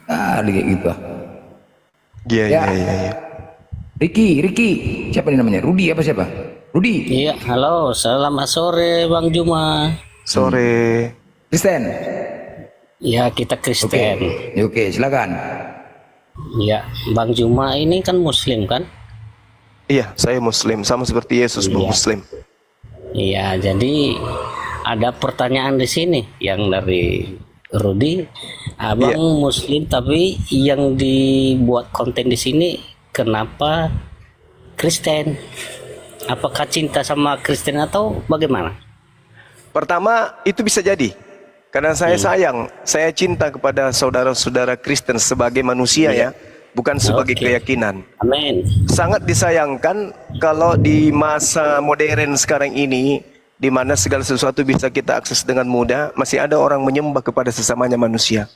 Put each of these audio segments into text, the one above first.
Kayak gitu. Iya, Ya, iya, iya, iya. Ricky, siapa ini namanya? Rudi apa siapa? Rudi, Iya, halo, selamat sore Bang Juma. Sore. Kristen. Ya, kita Oke, Kristen. oke, silakan. Ya, Bang Juma ini kan Muslim kan? Iya, saya Muslim, sama seperti Yesus Iya. Muslim. Iya, jadi ada pertanyaan di sini yang dari Rudi. Abang Iya. Muslim tapi yang dibuat konten di sini kenapa Kristen? Apakah cinta sama Kristen atau bagaimana? Pertama, itu bisa jadi. Karena saya sayang, saya cinta kepada saudara-saudara Kristen sebagai manusia ya, bukan sebagai Oke. keyakinan. Amin. Sangat disayangkan kalau di masa modern sekarang ini, di mana segala sesuatu bisa kita akses dengan mudah, masih ada orang menyembah kepada sesamanya manusia.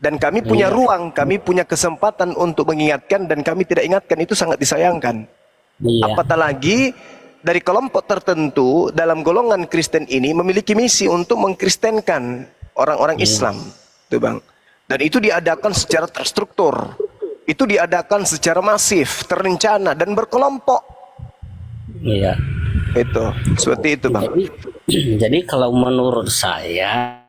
Dan kami punya ruang, kami punya kesempatan untuk mengingatkan dan kami tidak ingatkan, itu sangat disayangkan. Iya. Apatah lagi dari kelompok tertentu dalam golongan Kristen ini memiliki misi untuk mengkristenkan orang-orang Islam, tuh Bang. Dan itu diadakan secara terstruktur, itu diadakan secara masif, terencana dan berkelompok. Iya. Itu seperti itu Bang. Jadi, jadi kalau menurut saya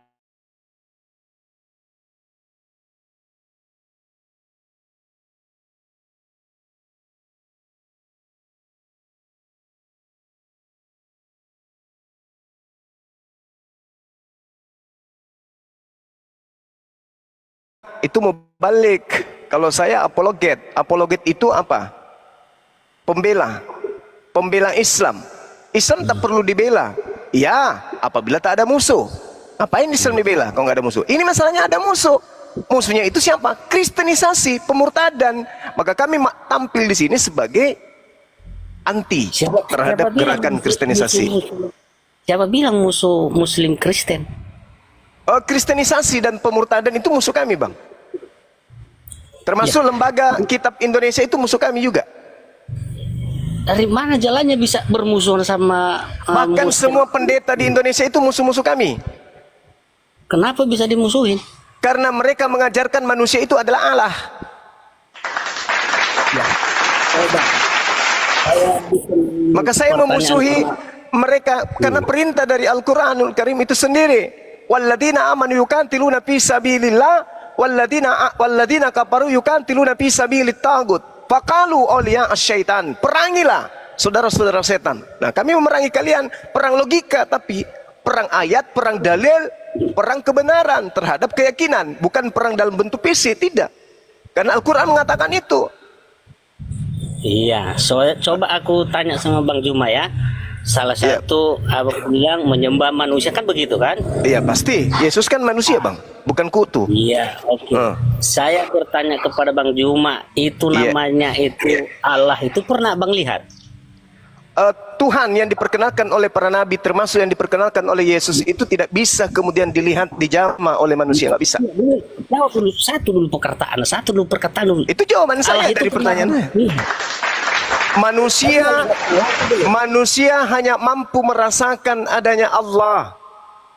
Itu mau balik. Kalau saya apologet, apologet itu apa? Pembela, pembela Islam. Islam tak perlu dibela. Ya, apabila tak ada musuh. Apain Islam dibela kalau nggak ada musuh? Ini masalahnya ada musuh. Musuhnya itu siapa? Kristenisasi, pemurtadan. Maka kami tampil di sini sebagai anti terhadap gerakan kristenisasi. Siapa bilang musuh Muslim Kristen? Kristenisasi dan pemurtadan itu musuh kami, Bang. Termasuk lembaga kitab Indonesia itu musuh kami juga. Dari mana jalannya bisa bermusuhan sama Bahkan Muslim? semua pendeta di Indonesia itu musuh-musuh kami. Kenapa bisa dimusuhin? Karena mereka mengajarkan manusia itu adalah Allah. Maka saya memusuhi mereka karena perintah dari Al-Quranul Karim itu sendiri. Walladzina amanu yuqatiluna fi sabilillah walladzina kafaru yuqatiluna fi sabilit tagut. Faqalu awliya asyaitan. Perangilah saudara-saudara setan. Nah, kami memerangi kalian perang logika, tapi perang ayat, perang dalil, perang kebenaran terhadap keyakinan, bukan perang dalam bentuk PC, tidak. Karena Al-Qur'an mengatakan itu. Iya, coba aku tanya sama Bang Juma ya. Salah satu abang bilang menyembah manusia kan begitu kan? Iya, pasti. Yesus kan manusia, Bang, bukan kutu. Iya, oke. Saya bertanya kepada Bang Juma, itu namanya itu Allah itu pernah Bang lihat? Tuhan yang diperkenalkan oleh para nabi, termasuk yang diperkenalkan oleh Yesus, itu tidak bisa kemudian dilihat, dijamah oleh manusia, nggak bisa. Jawab dulu, satu dulu perkataan dulu. Itu jawaban saya dari pertanyaannya. Manusia hanya mampu merasakan adanya Allah.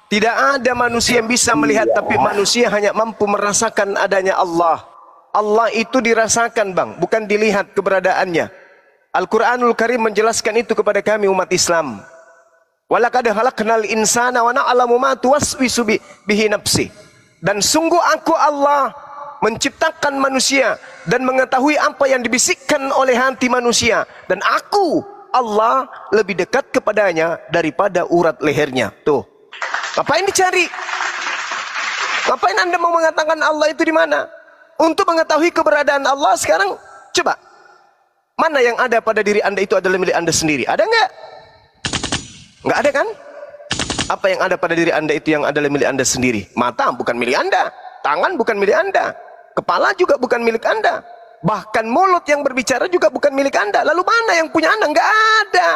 Tidak ada manusia yang bisa melihat, tapi manusia hanya mampu merasakan adanya Allah. Allah itu dirasakan, Bang, bukan dilihat keberadaannya. Al-Quranul Karim menjelaskan itu kepada kami umat Islam. Walaqad khalaqnal insana wa na'lamu ma tuwaswisu bihi nafsi. Dan sungguh aku Allah menciptakan manusia dan mengetahui apa yang dibisikkan oleh hati manusia, dan aku Allah lebih dekat kepadanya daripada urat lehernya. Tuh, ngapain dicari? Ngapain Anda mau mengatakan Allah itu di mana? Untuk mengetahui keberadaan Allah sekarang, coba mana yang ada pada diri Anda itu adalah milik Anda sendiri? Ada nggak? Nggak ada kan? Apa yang ada pada diri Anda itu yang adalah milik Anda sendiri? Mata bukan milik Anda, tangan bukan milik Anda, kepala juga bukan milik Anda, bahkan mulut yang berbicara juga bukan milik Anda. Lalu mana yang punya Anda? Nggak ada.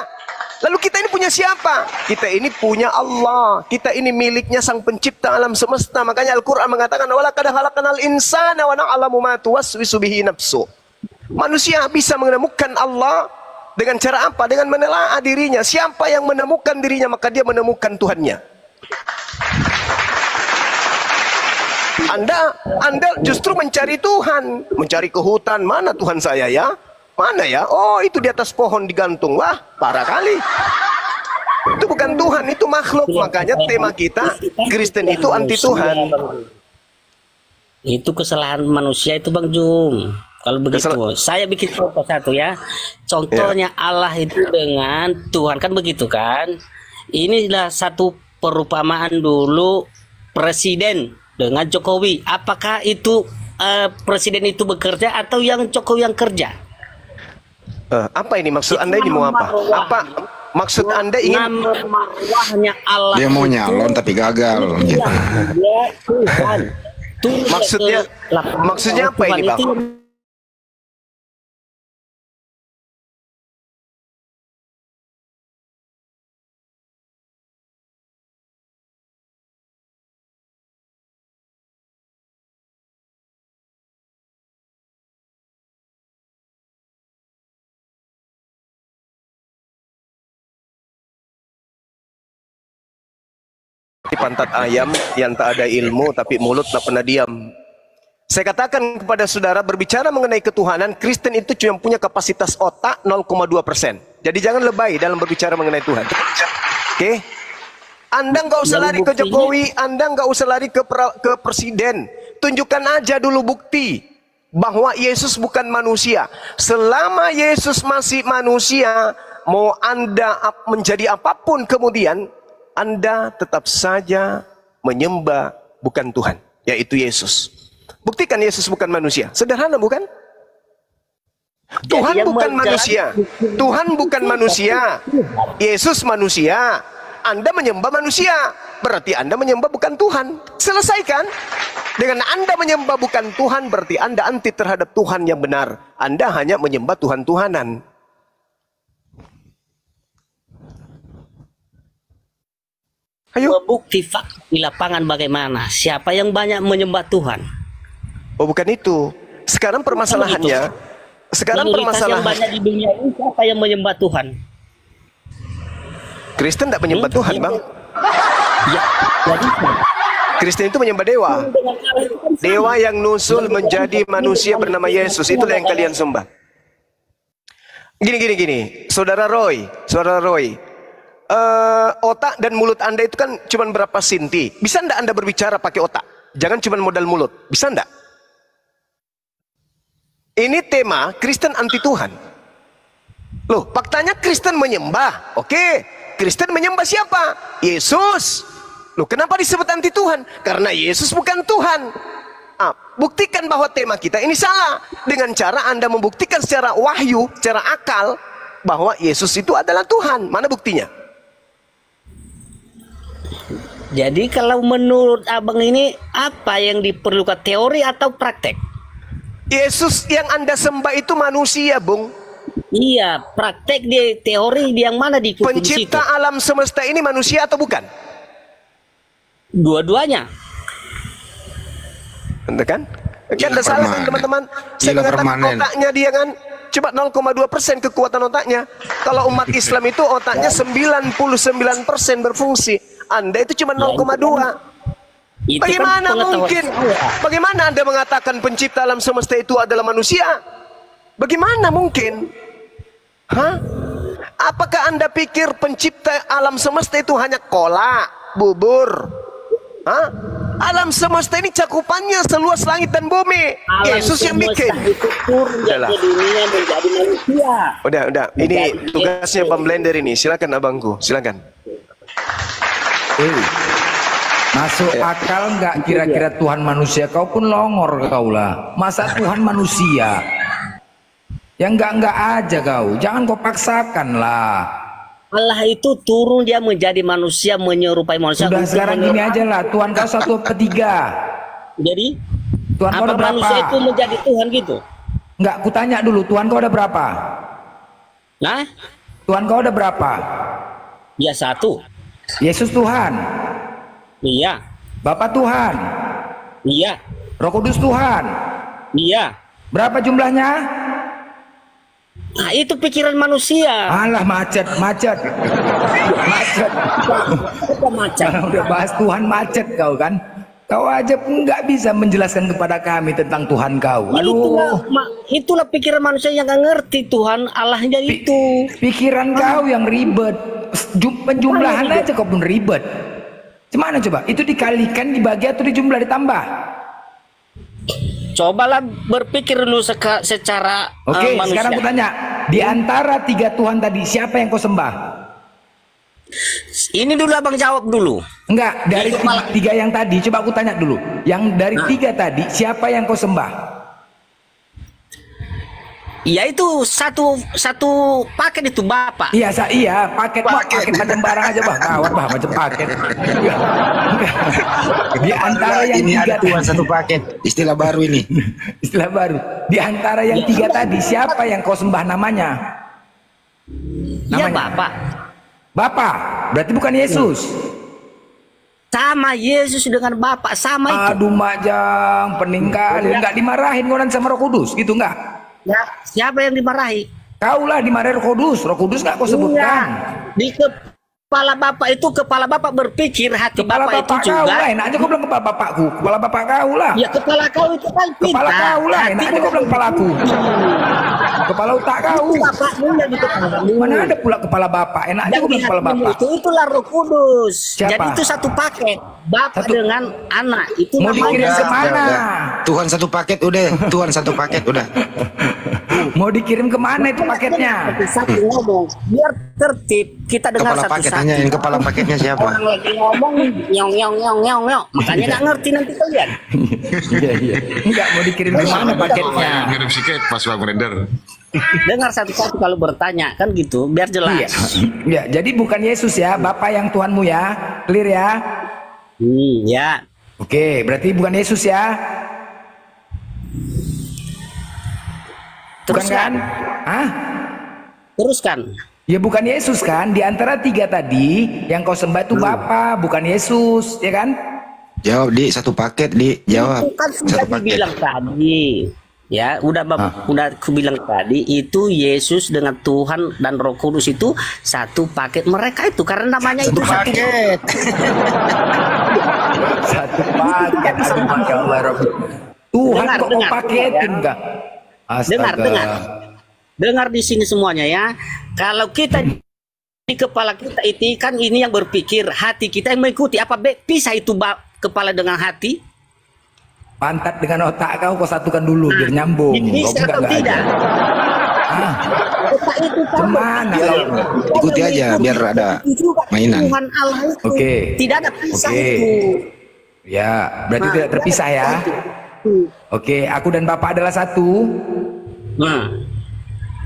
Lalu kita ini punya siapa? Kita ini punya Allah. Kita ini miliknya Sang Pencipta alam semesta. Makanya Al-Quran mengatakan, walaqad khalaqnal insana wa na'lamu ma tuwaswisu bihi nafsu. Manusia bisa menemukan Allah dengan cara apa? Dengan menelaah dirinya. Siapa yang menemukan dirinya, maka dia menemukan Tuhannya. Anda justru mencari Tuhan, mencari ke hutan. Mana Tuhan saya ya? Mana ya? Oh, itu di atas pohon digantung. Wah, parah kali. Itu bukan Tuhan, itu makhluk. Makanya tema kita, Kristen itu anti Tuhan. Itu kesalahan manusia itu Bang Jum. Kalau begitu, saya bikin contoh satu ya. Contohnya Allah itu dengan Tuhan, kan begitu kan? Inilah satu perumpamaan dulu presiden dengan Jokowi. Apakah itu presiden itu bekerja atau yang Jokowi yang kerja? Apa ini maksud Anda ini mau apa? Apa maksud Anda ingin? Marwahnya Allah. Dia mau nyalon tapi gagal. Gitu. Maksudnya apa ini Bang? Pantat ayam yang tak ada ilmu tapi mulut tak pernah diam. Saya katakan kepada saudara, berbicara mengenai ketuhanan, Kristen itu cuma punya kapasitas otak 0,2%. Jadi jangan lebay dalam berbicara mengenai Tuhan. Oke? Anda nggak usah lari ke Jokowi, Anda nggak usah lari ke presiden. Tunjukkan aja dulu bukti bahwa Yesus bukan manusia. Selama Yesus masih manusia, mau Anda menjadi apapun kemudian, Anda tetap saja menyembah bukan Tuhan, yaitu Yesus. Buktikan Yesus bukan manusia. Sederhana bukan? Tuhan bukan manusia. Tuhan bukan manusia. Yesus manusia. Anda menyembah manusia. Berarti Anda menyembah bukan Tuhan. Selesaikan. Dengan Anda menyembah bukan Tuhan, berarti Anda anti terhadap Tuhan yang benar. Anda hanya menyembah Tuhan-Tuhanan. Ayo. Bukti fakta di lapangan bagaimana? Siapa yang banyak menyembah Tuhan? Oh, bukan itu. Sekarang permasalahannya, sekarang permasalahan yang banyak di dunia ini, siapa yang menyembah Tuhan? Kristen tidak menyembah Tuhan, Bang. Ya, jadi Kristen itu menyembah dewa. Dewa yang nusul menjadi manusia bernama Yesus. Itulah yang kalian sembah. Gini. Saudara Roy. Otak dan mulut Anda itu kan cuma berapa sinti. Bisa enggak Anda berbicara pakai otak? Jangan cuma modal mulut. Bisa enggak? Ini tema Kristen anti Tuhan. Loh, faktanya Kristen menyembah. Oke, Kristen menyembah siapa? Yesus. Loh, kenapa disebut anti Tuhan? Karena Yesus bukan Tuhan. Buktikan bahwa tema kita ini salah. Dengan cara Anda membuktikan secara wahyu, secara akal, bahwa Yesus itu adalah Tuhan. Mana buktinya? Jadi kalau menurut abang ini apa yang diperlukan, teori atau praktek? Yesus yang Anda sembah itu manusia, Bung. Iya, praktek di teori yang mana diikuti di situ? Pencipta alam semesta ini manusia atau bukan? Dua-duanya. Anda kan? Kan ada salah kan teman-teman? Saya mengatakan otaknya dia kan cuma 0,2% kekuatan otaknya. Kalau umat Islam itu otaknya 99% berfungsi. Anda itu cuma 0,2. Bagaimana mungkin? Bagaimana Anda mengatakan pencipta alam semesta itu adalah manusia? Bagaimana mungkin? Hah? Apakah Anda pikir pencipta alam semesta itu hanya kolak, bubur? Hah? Alam semesta ini cakupannya seluas langit dan bumi. Yesus yang bikin. Udah. Ini tugasnya pemblender ini. Silakan abangku, silakan. Masuk akal nggak kira-kira Tuhan manusia? Kau pun longor kau lah. Masa Tuhan manusia? Ya enggak aja kau. Jangan kau paksakan lah. Allah itu turun, dia menjadi manusia, menyerupai manusia. Sudah sekarang gini aja lah. Tuhan kau 1/3. Jadi Tuhan kau apa ada berapa? manusia itu menjadi Tuhan gitu? Enggak, kutanya dulu. Tuhan kau ada berapa? Nah, Tuhan kau ada berapa? ya satu. Yesus Tuhan. Iya. Bapak Tuhan. Iya. Roh Kudus Tuhan. Iya. Berapa jumlahnya? Nah, itu pikiran manusia. Alah, macet. Macet. Kita macet. Udah bahas Tuhan macet kau kan? Kau aja pun nggak bisa menjelaskan kepada kami tentang Tuhan kau. Ya, Aduh, itulah pikiran manusia yang nggak ngerti Tuhan Allahnya itu. pikiran kau yang ribet. Penjumlahan aja kau pun ribet. Gimana coba? Itu dikalikan, dibagi atau dijumlah ditambah? Cobalah berpikir dulu secara Oke, manusia. sekarang aku tanya, di antara 3 Tuhan tadi siapa yang kau sembah? Ini dulu abang jawab dulu. Enggak, dari tiga yang tadi, coba aku tanya dulu. Yang dari 3 tadi, siapa yang kau sembah? Ya itu satu paket itu Bapak. Iya, iya, paket macam barang aja bah, kawat bah, macam paket. Di antara yang ini 3 ada Tuhan satu paket, istilah baru ini. Istilah baru. Di antara yang 3 tadi, siapa yang kau sembah namanya? Iya Bapak. Bapak, berarti bukan Yesus. Sama Yesus dengan Bapak, sama itu. Aduh Majang, pening kali. Enggak dimarahin konan sama Roh Kudus, gitu enggak? Ya, siapa yang dimarahi? Kaulah dimarahin Roh Kudus. Roh Kudus enggak kau sebutkan. Di kepala Bapak itu, kepala Bapak berpikir, hati Kepala Bapak bapak itu kau juga. lah, enak aja kau bilang kepala bapakku. Kepala bapak kau lah. Ya kepala kau itu kan pintar. Kepala kau lah, enak aja kau bilang kepalaku. Kepala otak kau. Bapakmu yang di kepalamu. Mana ada pula kepala bapak? Enak aja kau bilang kepala bapak. Itulah Roh Kudus. Siapa? Jadi itu satu paket. Bapak dengan anak. Itu Mau namanya dikirim kemana? Tuhan satu paket udah, Tuhan satu paket udah. Mau dikirim kemana itu paketnya? Satu ngomong. Biar tertib. Kita dengar Kepala paket, satu-satu. tanyain kepala paketnya siapa? Orang lagi ngomong nyong nyong nyong nyong nyong. Makanya nggak ngerti nanti kalian. Iya. Enggak mau dikirim kemana paketnya? Ngirim siket pas bang render. Dengar satu-satu kalau bertanya kan gitu. Biar jelas. Iya, jadi bukan Yesus ya, Bapak yang Tuhanmu ya. Clear ya? Ya. Oke, berarti bukan Yesus ya? Bukan kan? Hah? Teruskan. Ya bukan Yesus kan? Di antara 3 tadi yang kau sembah itu Bapa, bukan Yesus, ya kan? Jawab di satu paket, di jawab. Itu kan sudah Satu paket. dibilang tadi. Ya, udah aku bilang tadi itu Yesus dengan Tuhan dan Roh Kudus itu satu paket mereka itu karena namanya itu satu paket. Satu paket. Aduh, Masya Allah, Rabbi. Tuhan Dengar, kok kau dengar, paketin enggak? Dengar. Dengar di sini semuanya ya. Kalau kita di kepala kita itu kan ini yang berpikir, hati kita yang mengikuti. Apa pisah itu kepala dengan hati? Pantat dengan otak kau satukan dulu biar nyambung. Bisa atau tidak? Otak itu Gimana kau? Ikuti aja biar ada mainan. Tuhan Allah itu. Oke. Tidak ada pisah Oke. itu. Ya, berarti tidak terpisah ya. Oke, aku dan Bapak adalah satu. Nah,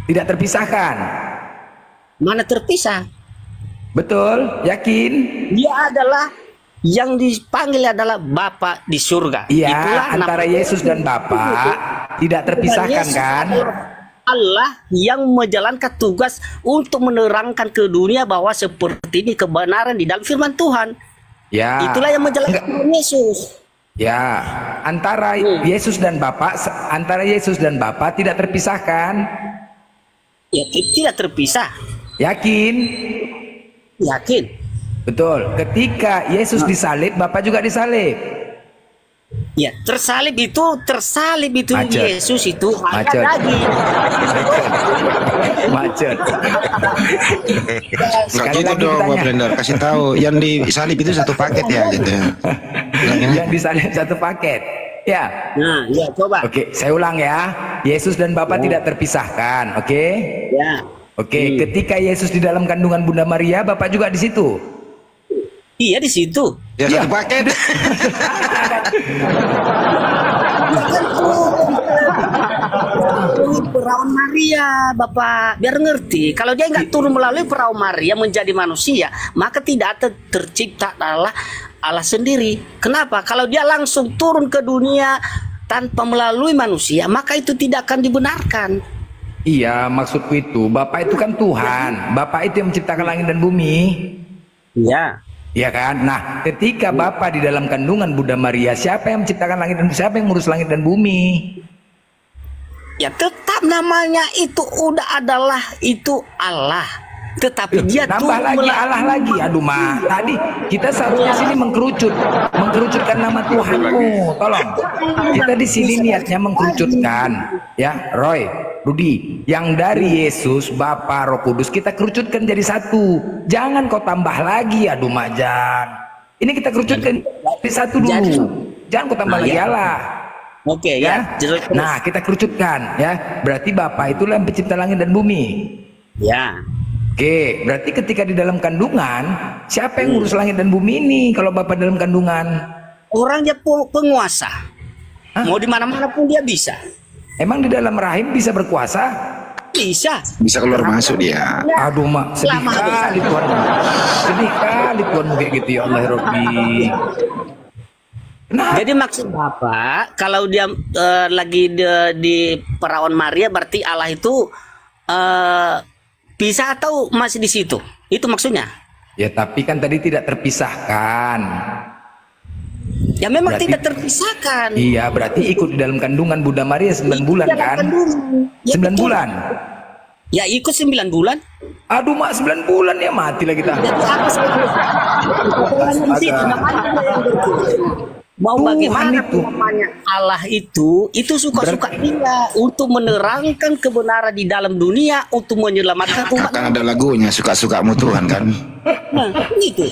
Tidak terpisahkan. mana terpisah? Betul? Yakin? Dia adalah yang dipanggil adalah Bapa di surga. Iya, Itulah antara namanya. Yesus dan Bapa tidak terpisahkan Yesus kan? adalah Allah yang menjalankan tugas untuk menerangkan ke dunia bahwa seperti ini kebenaran di dalam firman Tuhan. Ya. Itulah yang menjalankan Tuhan Yesus. Ya, antara Yesus dan Bapa, tidak terpisahkan. Ya, tidak terpisah. Yakin? Yakin? Betul. Ketika Yesus disalib, Bapa juga disalib. Ya, tersalib itu Macet. Yesus itu hanya Macet. daging. Macet. Enggak Sekali gitu lagi dong, Pak ditanya. Blender. Kasih tahu yang disalib itu satu paket ya gitu. Yang disalib satu paket. Ya. Nah, ya coba. Oke, saya ulang ya. Yesus dan Bapa tidak terpisahkan, oke? Ya. Oke, ketika Yesus di dalam kandungan Bunda Maria, Bapak juga di situ. Iya di situ. Ya Iya. satu paket. Perawan Maria, Bapak, biar ngerti. Kalau dia nggak turun melalui perawan Maria menjadi manusia, maka tidak ada tercipta Allah sendiri. Kenapa? Kalau dia langsung turun ke dunia tanpa melalui manusia, maka itu tidak akan dibenarkan. Iya, maksudku itu, Bapak itu kan Tuhan. Bapak itu yang menciptakan langit dan bumi. Iya. Iya kan? Nah, ketika Bapak di dalam kandungan Bunda Maria, siapa yang menciptakan langit dan bumi? Siapa yang ngurus langit dan bumi? Ya tetap namanya itu udah adalah itu Allah. tetapi dia nambah lagi Allah lagi. Aduh Ma, tadi kita seharusnya sini mengkerucutkan nama Tuhanmu. Tolong. Kita di sini niatnya mengkerucutkan, ya, Roy, Rudi, yang dari Yesus, Bapa, Roh Kudus kita kerucutkan jadi satu. Jangan kau tambah lagi, aduh Ma, ini kita kerucutkan jadi satu dulu. Jangan kau tambah lagi Allah. Oke, ya. Nah, kita kerucutkan, ya. Berarti Bapa itulah yang pencipta langit dan bumi. Ya. Oke, berarti ketika di dalam kandungan, siapa yang ngurus langit dan bumi ini kalau Bapak dalam kandungan? Orang dia penguasa. Hah? Mau di mana-mana pun dia bisa. Emang di dalam rahim bisa berkuasa? Bisa. Bisa keluar masuk dia. Aduh Mak, sedih kali Tuhan. Sedih kali Tuhan kayak gitu ya Allah Rabbi. Nah, jadi maksud Bapak, kalau dia lagi di perawan Maria, berarti Allah itu bisa atau masih di situ? Itu maksudnya? Ya tapi kan tadi tidak terpisahkan. Ya memang berarti, tidak terpisahkan. Iya, berarti ikut di dalam kandungan Bunda Maria 9 bulan kan? Ya, 9 bulan. Ya ikut 9 bulan. Aduh Mak, 9 bulan ya mati lah kita. Mau bagaimana namanya Allah itu suka-suka dia untuk menerangkan kebenaran di dalam dunia, untuk menyelamatkan umat. Kan ada lagunya suka-sukamu Tuhan kan. Nah, itu.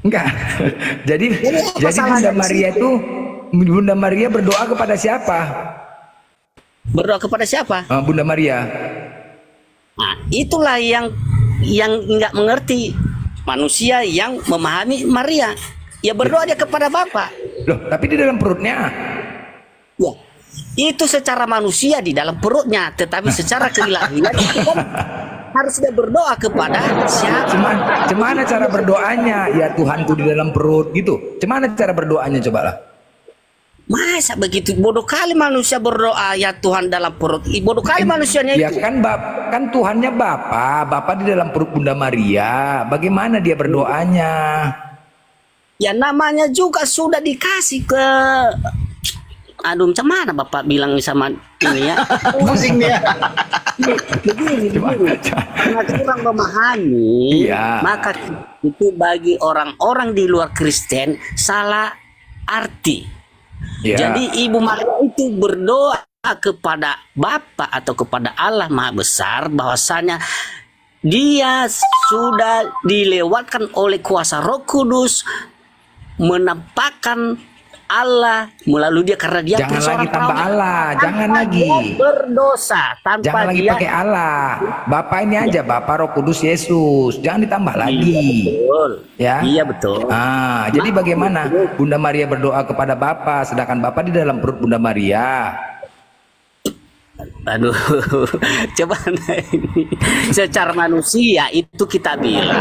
Enggak. Jadi Bunda Maria berdoa kepada siapa? Berdoa kepada siapa? Bunda Maria. Nah, itulah yang enggak mengerti manusia yang memahami Maria. Ya berdoa dia kepada Bapa. Loh, tapi di dalam perutnya. Ya, itu secara manusia di dalam perutnya, tetapi secara keilahian harus dia berdoa kepada siapa? Cemana cara berdoanya? Ya Tuhanku di dalam perut gitu. Cemana cara berdoanya cobalah? Masa begitu? Bodoh kali manusia berdoa ya Tuhan dalam perut. Bodoh kali manusianya ya itu. Kan Tuhannya Bapa di dalam perut Bunda Maria. Bagaimana dia berdoanya? Ya namanya juga sudah dikasih ke, aduh macam mana Bapak bilang sama ini ya. Pusing dia. Begini. Karena kurang memahami, iya. Maka itu bagi orang-orang di luar Kristen salah arti. Iya. Jadi Ibu Maria itu berdoa kepada Bapa atau kepada Allah Maha Besar, bahwasanya dia sudah dilewatkan oleh kuasa Roh Kudus, menampakkan Allah melalui dia, karena dia jangan lagi tambah Allah, jangan lagi berdosa tanpa jangan lagi dia pakai Allah. Bapak ini aja, Bapak, Roh Kudus, Yesus, jangan ditambah lagi. Betul. Ya, iya betul. Jadi bagaimana Bunda Maria berdoa kepada Bapak sedangkan Bapak di dalam perut Bunda Maria? Aduh, coba ini secara manusia itu kita bilang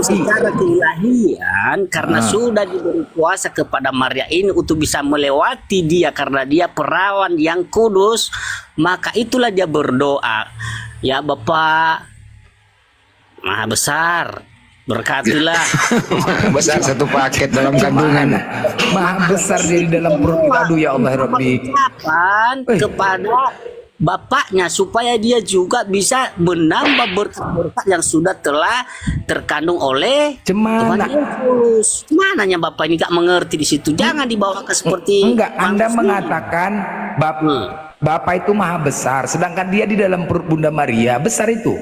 secara keilahian, karena sudah diberi kuasa kepada Maria ini untuk bisa melewati dia, karena dia perawan yang kudus, maka itulah dia berdoa, ya Bapa Maha Besar, berkatilah. Besar satu paket dalam kandungan. Maha besar jadi dalam perut. Aduh ya Allah Rabbi. Kepada bapaknya supaya dia juga bisa menambah berkat-berkat yang sudah telah terkandung oleh Tuhan Yesus. Mananya Bapak ini gak mengerti di situ? Jangan dibawa ke seperti enggak. Anda mengatakan Bapak itu maha besar, sedangkan dia di dalam perut Bunda Maria besar itu.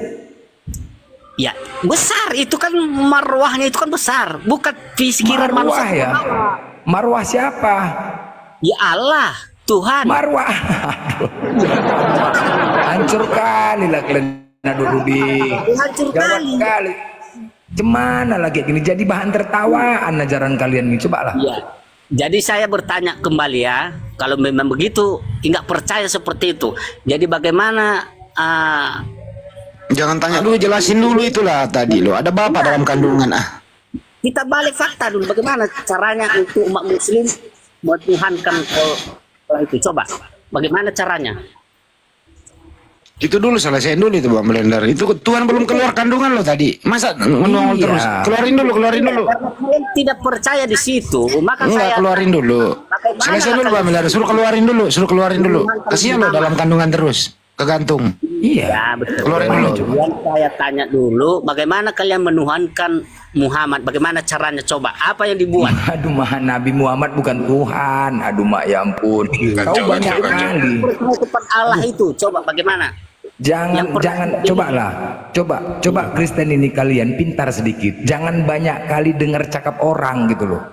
Ya besar itu kan marwahnya itu kan besar, bukan pikiran manusia. Ya. Marwah siapa? Ya Allah, Tuhan. Marwah. Hancur kali lah kalian. Aduh Rudi. Hancur kali. Gimana lagi gini? Jadi bahan tertawaan ajaran kalian ini. Coba lah. Ya. Jadi saya bertanya kembali ya, kalau memang begitu, nggak percaya seperti itu. Jadi bagaimana? Jangan tanya dulu, jelasin dulu itulah tadi lo. Ada Bapak dalam kandungan Kita balik fakta dulu, bagaimana caranya untuk umat Muslim menuhankan Allah itu? Coba, bagaimana caranya? Itu dulu, selesaiin dulu itu Bang Blender. Itu Tuhan belum keluar kandungan lo tadi. Masa menongol terus? Keluarin dulu. Karena kalian tidak percaya di situ, maka enggak, saya keluarin dulu. Selesai dulu Bang Blender. Suruh keluarin dulu. Kasihan lo dalam kandungan terus. kegantung. Iya. Ya, betul. Keluarin dulu. Kemudian saya tanya dulu, bagaimana kalian menuhankan Muhammad? Bagaimana caranya? Coba, apa yang dibuat? Aduh, Nabi Muhammad bukan Tuhan. Aduh, mak, ya ampun. Kau banyak kali. Percaya kepada Allah itu, coba bagaimana? Jangan cobalah. Coba Kristen ini kalian pintar sedikit. Jangan banyak kali dengar cakap orang gitu loh.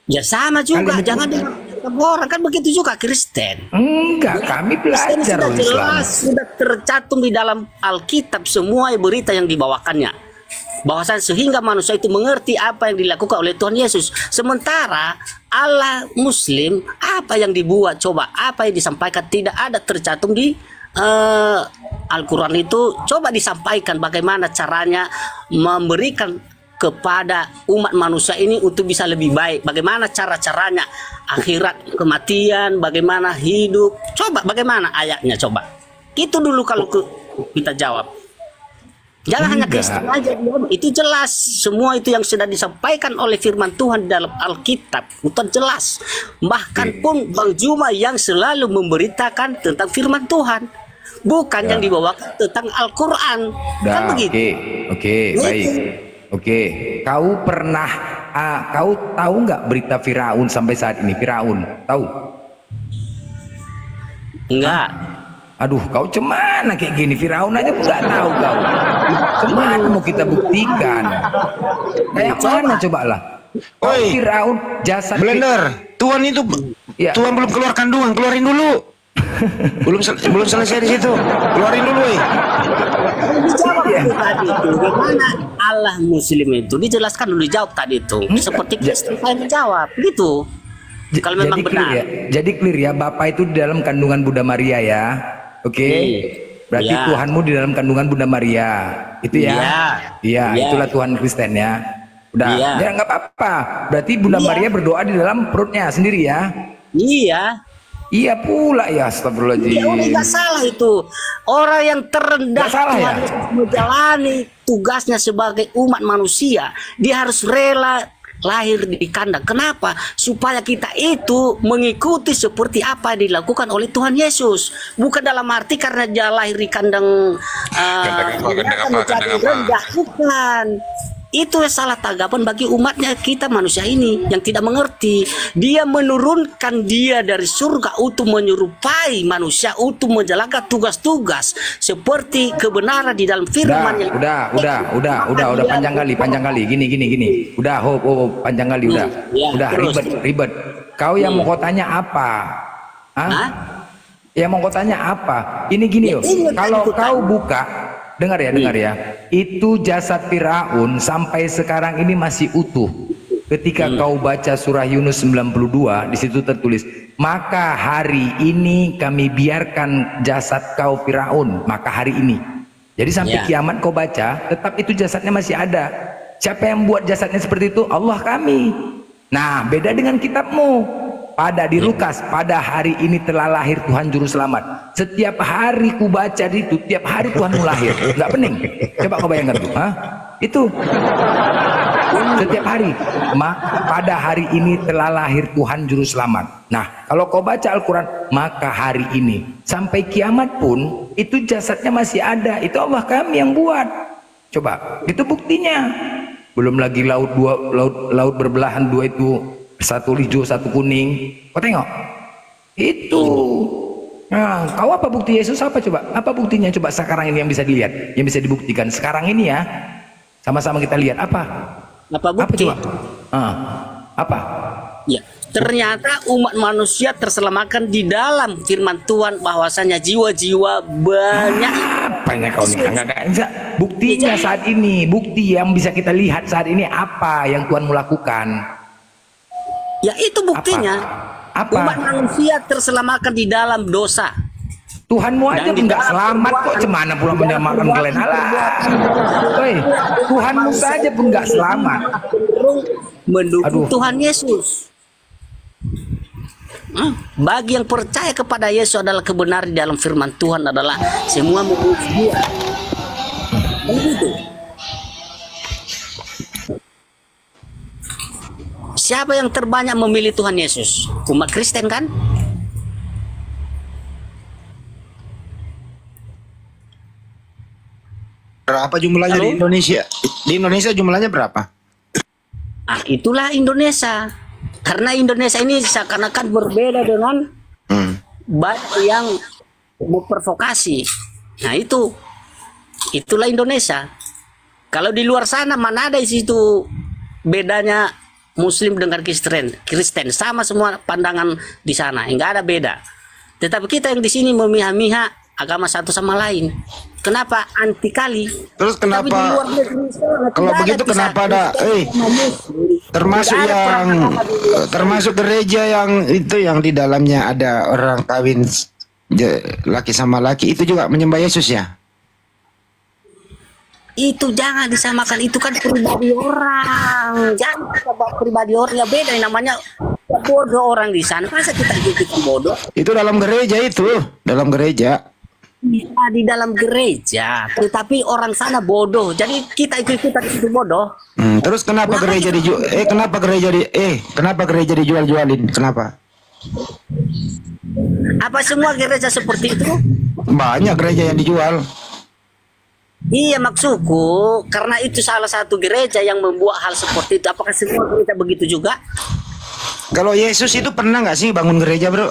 Ya sama juga, Kalian jangan dengar orang, kan begitu juga Kristen. Enggak, kami Kristen belajar sudah loh Islam. jelas, sudah tercantum di dalam Alkitab semua berita yang dibawakannya. Bahwasan sehingga manusia itu mengerti apa yang dilakukan oleh Tuhan Yesus. Sementara Allah Muslim, apa yang dibuat, coba apa yang disampaikan tidak ada tercantum di Al-Quran itu. Coba disampaikan bagaimana caranya memberikan kepada umat manusia ini untuk bisa lebih baik. Bagaimana cara-caranya, akhirat, kematian, bagaimana hidup. Coba bagaimana ayatnya, coba. Itu dulu kalau kita jawab. Jangan hanya Kristen aja, itu jelas. Semua itu yang sudah disampaikan oleh firman Tuhan dalam Alkitab, itu jelas. Bahkan pun Bang Juma yang selalu memberitakan tentang firman Tuhan, bukan yang dibawakan tentang Al-Quran. Kan begitu. Oke, baik. Oke, kau pernah, kau tahu nggak berita Firaun sampai saat ini? Firaun, tahu? Enggak. Aduh, kau cemana kayak gini? Firaun aja nggak tahu kau. Cemana mau kita buktikan? Kayak mana coba lah? Oi, Firaun jasa Blender, Tuhan itu, Ya. Tuhan belum keluar kandungan, keluarin dulu. belum selesai di situ, keluarin dulu. Dijawab dulu tadi itu, bagaimana Allah Muslim itu dijelaskan dulu, dijawab tadi itu. Seperti Kristen saya menjawab, gitu. Kalau memang jadi benar. clear ya, jadi clear ya, Bapak itu di dalam kandungan Bunda Maria ya, oke? Berarti Ya. Tuhanmu di dalam kandungan Bunda Maria, itu ya? Iya, Ya. itulah Tuhan Kristen ya. Udah, Iya. ya nggak apa-apa. Berarti Bunda Iya. Maria berdoa di dalam perutnya sendiri ya? Iya. Iya pula ya, Ya udah astagfirullahaladzim. nggak salah itu. Orang yang terendah Nggak salah Tuhan ya? Yesus menjalani tugasnya sebagai umat manusia. Dia harus rela lahir di kandang. Kenapa? Supaya kita itu mengikuti seperti apa yang dilakukan oleh Tuhan Yesus. Bukan dalam arti karena dia lahir di kandang menjadi rendah. Bukan. Itu salah tanggapan bagi umatnya, kita manusia ini yang tidak mengerti. Dia menurunkan dia dari surga untuk menyerupai manusia, untuk menjalankan tugas-tugas seperti kebenaran di dalam firman yang Udah, panjang kali, gini. Udah, panjang kali, udah. Ya, Udah, terus. ribet. Kau yang mau kau tanya apa? Hah? Yang mau kau tanya apa? Ini gini Ya, loh, ini kalau kan kau buka, dengar ya, itu jasad Firaun sampai sekarang ini masih utuh. Ketika kau baca surah Yunus 92, di situ tertulis, maka hari ini kami biarkan jasad kau Firaun, maka hari ini. Jadi sampai Ya. kiamat kau baca, tetap itu jasadnya masih ada. Siapa yang buat jasadnya seperti itu? Allah kami. Nah, beda dengan kitabmu. Pada di Lukas, pada hari ini telah lahir Tuhan Juru Selamat. Setiap hari ku baca itu, tiap hari Tuhanmu lahir. Nggak pening? Coba kau bayangkan tuh. Hah? Itu. Setiap hari. Pada hari ini telah lahir Tuhan Juru Selamat. Nah, kalau kau baca Al-Quran, maka hari ini. Sampai kiamat pun, itu jasadnya masih ada. Itu Allah kami yang buat. Coba, itu buktinya. Belum lagi laut berbelahan dua itu. Satu hijau, satu kuning. Kau tengok. Itu. Nah, kau apa bukti Yesus apa coba? Apa buktinya coba sekarang ini yang bisa dilihat, yang bisa dibuktikan sekarang ini ya? Sama-sama kita lihat apa? Apa bukti? Apa coba? Apa? Ya, ternyata umat manusia terselamatkan di dalam firman Tuhan, bahwasanya jiwa-jiwa banyak. Apanya kau nih? Enggak. Buktinya saat ini, bukti yang bisa kita lihat saat ini apa yang Tuhan melakukan? Ya itu buktinya. Apa? Umat manusia terselamatkan di dalam dosa. Tuhanmu aja Dan pun di nggak dalam selamat kok, perbuatan- cemana pula di dalam menyelamatkan perbuatan- kalian? Alah, perbuatan- woi, Tuhanmu saja pun nggak selamat. cenderung mendukung Aduh. Tuhan Yesus. Bagi yang percaya kepada Yesus adalah kebenaran di dalam firman Tuhan adalah semua memuji Dia. Begitu. Siapa yang terbanyak memilih Tuhan Yesus? Umat Kristen kan? Berapa jumlahnya di Indonesia? Di Indonesia jumlahnya berapa? Ah, itulah Indonesia. Karena Indonesia ini seakan-akan berbeda dengan banyak yang memprovokasi. Nah itulah Indonesia. Kalau di luar sana mana ada di situ bedanya Muslim dengan Kristen sama semua pandangan di sana, enggak ada beda. Tetapi kita yang di sini memihak-mihak agama satu sama lain. Kenapa anti kali? Terus kenapa? Tapi di luar negeri sana, Kalau tidak begitu ada kenapa kisah ada? Kristen sama Muslim. Termasuk Tidak ada yang perang agama di luar sana. termasuk gereja yang itu yang di dalamnya ada orang kawin laki sama laki itu juga menyembah Yesus ya? Itu jangan disamakan, itu kan pribadi orang. Jangan kita bawa pribadi orang, ya beda yang namanya bodoh orang di sana. Masa kita bodoh? Itu dalam gereja itu, dalam gereja. Ya, di dalam gereja, tetapi orang sana bodoh. Jadi kita ikut-ikutan itu bodoh. Terus kenapa gereja dijual? Kenapa gereja dijual-jualin? Kenapa? Apa semua gereja seperti itu? Banyak gereja yang dijual. Iya, maksudku karena itu salah satu gereja yang membuat hal seperti itu. Apakah semua gereja begitu juga? Kalau Yesus itu pernah nggak sih bangun gereja, bro?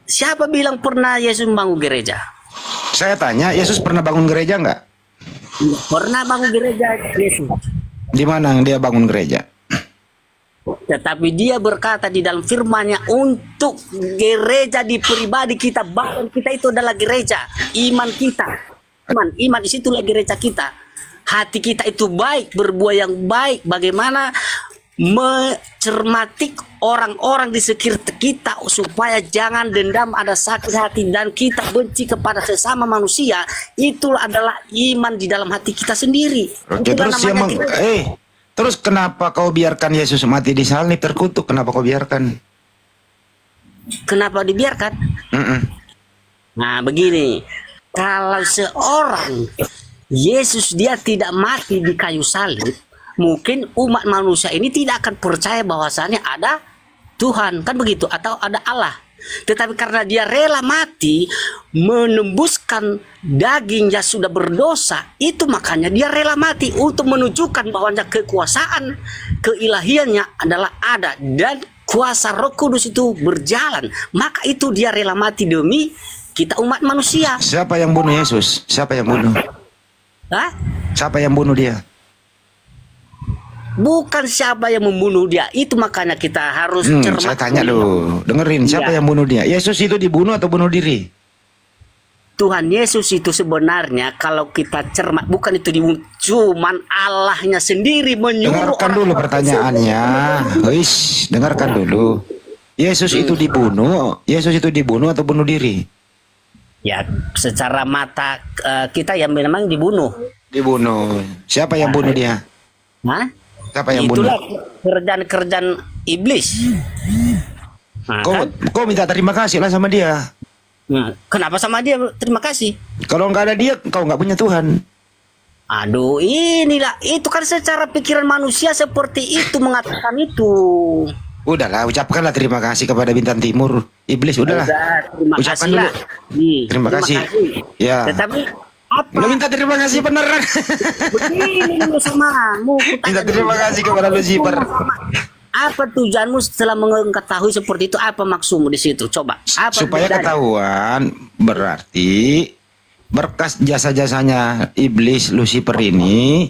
Siapa bilang pernah Yesus membangun gereja? Saya tanya, Yesus pernah bangun gereja nggak? Pernah bangun gereja Yesus. Di mana dia bangun gereja? Tetapi dia berkata di dalam firman-Nya untuk gereja di pribadi kita, badan kita itu adalah gereja, iman kita. Iman disitulah gereja kita. Hati kita itu baik, berbuat yang baik. Bagaimana mencermati orang-orang di sekitar kita supaya jangan dendam, ada sakit hati, dan kita benci kepada sesama manusia. Itulah adalah iman di dalam hati kita sendiri. Oke, terus terus kenapa kau biarkan Yesus mati di salib terkutuk? Kenapa kau biarkan? Kenapa dibiarkan? Nah, begini. Kalau seorang Yesus dia tidak mati di kayu salib, mungkin umat manusia ini tidak akan percaya bahwasannya ada Tuhan, kan begitu, atau ada Allah. Tetapi karena dia rela mati menembuskan daging yang sudah berdosa, itu makanya dia rela mati untuk menunjukkan bahwa kekuasaan keilahiannya adalah ada dan kuasa Roh Kudus itu berjalan. Maka itu dia rela mati demi kita umat manusia. Siapa yang bunuh Yesus? Siapa yang bunuh? Hah? Siapa yang bunuh dia? Bukan siapa yang membunuh dia. Itu makanya kita harus cermat. Saya tanya dulu, dengerin, siapa yang bunuh dia? Yesus itu dibunuh atau bunuh diri? Tuhan Yesus itu sebenarnya kalau kita cermat, bukan itu dibunuh, cuman Allahnya sendiri menyuruh. Dengarkan dulu pertanyaannya. Wis, dengarkan dulu. Yesus itu dibunuh atau bunuh diri? Ya, secara mata kita yang memang dibunuh. Dibunuh. Siapa yang bunuh dia? Hah? Siapa yang Itulah bunuh? kerjaan-kerjaan iblis. Nah, Kau minta terima kasih lah sama dia. Nah, kenapa sama dia terima kasih? Kalau nggak ada dia, kau nggak punya Tuhan. Aduh, inilah itu kan secara pikiran manusia seperti itu mengatakan itu. Udahlah, ucapkanlah terima kasih kepada Bintang Timur. Iblis, udahlah. Terima Ucapkan kasih dulu. lah. Terima kasih. Ya. Tetapi apa? Lo minta terima kasih beneran. Begini dulu samamu. Minta terima kasih kepada Lucifer. Apa tujuanmu setelah mengetahui seperti itu? Apa maksudmu di situ? Coba. Apa Supaya bedanya? ketahuan, berarti berkas jasa-jasanya iblis Lucifer ini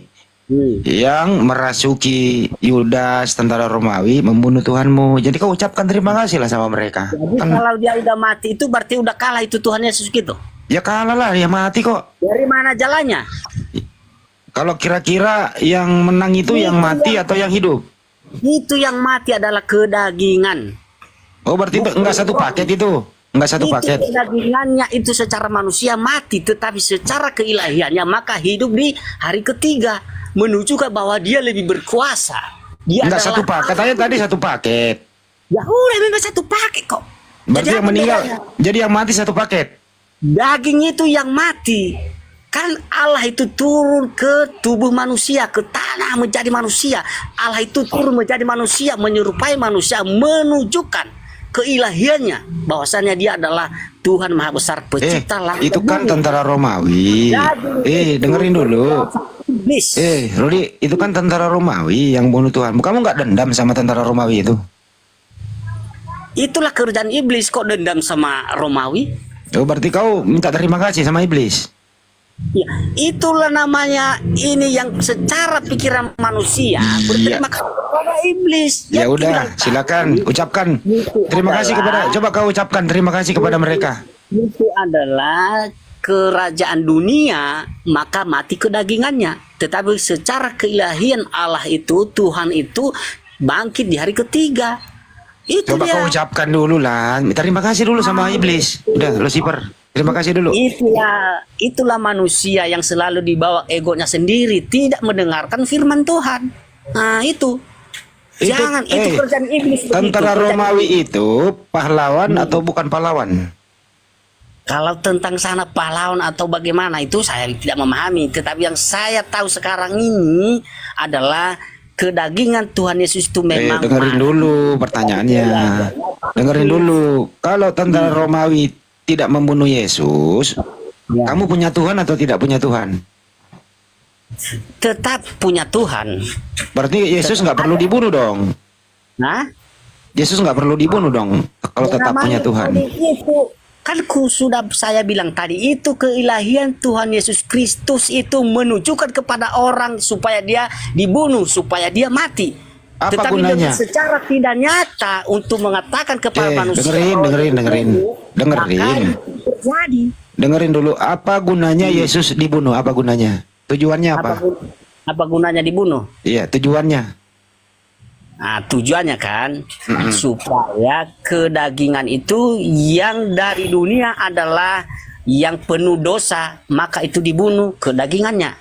yang merasuki Yudas tentara Romawi membunuh Tuhanmu. Jadi kau ucapkan terima kasih lah sama mereka. Jadi kalau dia udah mati itu berarti udah kalah itu Tuhan Yesus gitu. Ya kalah lah, dia mati kok. Dari mana jalannya? Kalau kira-kira yang menang itu yang mati atau yang hidup? Itu yang mati adalah kedagingan. Oh berarti enggak satu paket itu? Enggak satu paket? Kedagingannya itu secara manusia mati, tetapi secara keilahiannya maka hidup di hari ketiga. Menunjukkan bahwa dia lebih berkuasa. Dia enggak satu paket, aja tadi satu paket. Ya udah memang satu paket kok. Berarti Jadi yang meninggal, jadi yang mati satu paket. Daging itu yang mati. Kan Allah itu turun ke tubuh manusia, ke tanah menjadi manusia. Allah itu turun menjadi manusia, menyerupai manusia, menunjukkan keilahiannya, bahwasannya dia adalah Tuhan Maha Besar, pencipta langit itu dan kan bumi. tentara Romawi. Dengerin dulu. Iblis. Rudi, itu kan tentara Romawi yang bunuh Tuhan. Kamu nggak dendam sama tentara Romawi itu? Itulah kerjaan iblis, kok dendam sama Romawi? Oh, berarti kau minta terima kasih sama iblis. Ya, itulah namanya ini yang secara pikiran manusia berterima kasih kepada iblis. Ya Yang udah, bilang, silakan ucapkan itu terima kasih adalah- kepada. Coba kau ucapkan terima kasih kepada mereka. itu adalah kerajaan dunia, maka mati kedagingannya. Tetapi secara keilahian Allah itu, Tuhan itu bangkit di hari ketiga. Itu Coba dia. kau ucapkan dulu lah. Terima kasih dulu sama iblis. Udah, Lucifer. Terima kasih dulu. Itulah manusia yang selalu dibawa egonya sendiri, tidak mendengarkan firman Tuhan. Nah, itu kerjaan iblis. Tentara begitu. Romawi itu pahlawan atau bukan pahlawan? Kalau tentang sana pahlawan atau bagaimana itu saya tidak memahami. Tetapi yang saya tahu sekarang ini adalah kedagingan Tuhan Yesus itu memang. Dengerin dulu pertanyaannya. Dengerin dulu. Kalau tentara Romawi tidak membunuh Yesus, kamu punya Tuhan atau tidak punya Tuhan? Tetap punya Tuhan. Berarti Yesus nggak perlu dibunuh dong. Nah, Yesus nggak perlu dibunuh dong. Kalau tetap punya Tuhan. Itu kan sudah saya bilang tadi, itu keilahian Tuhan Yesus Kristus itu menunjukkan kepada orang supaya dia dibunuh, supaya dia mati. Apa Tetapi gunanya? secara tidak nyata untuk mengatakan kepada manusia. Dengerin dulu. Apa gunanya Yesus dibunuh? Apa gunanya? Tujuannya apa? Apa gunanya dibunuh? Iya, tujuannya. Nah, tujuannya kan supaya kedagingan itu yang dari dunia adalah yang penuh dosa, maka itu dibunuh kedagingannya.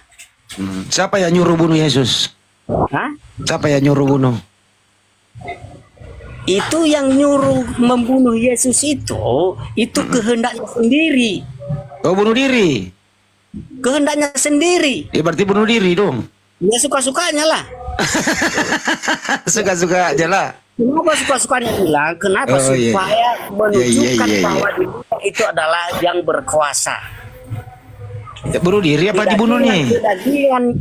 Siapa yang nyuruh bunuh Yesus? Hah? Siapa yang nyuruh bunuh? Itu yang nyuruh membunuh Yesus itu kehendaknya sendiri. Oh, bunuh diri. Kehendaknya sendiri. Ya berarti bunuh diri dong. Ya suka-sukanya lah. Suka-suka aja lah. Kenapa suka-sukanya bilang? Kenapa? Oh, iya. Supaya menunjukkan Iya. bahwa dunia itu adalah yang berkuasa. Ya, bunuh diri apa dibunuh nih?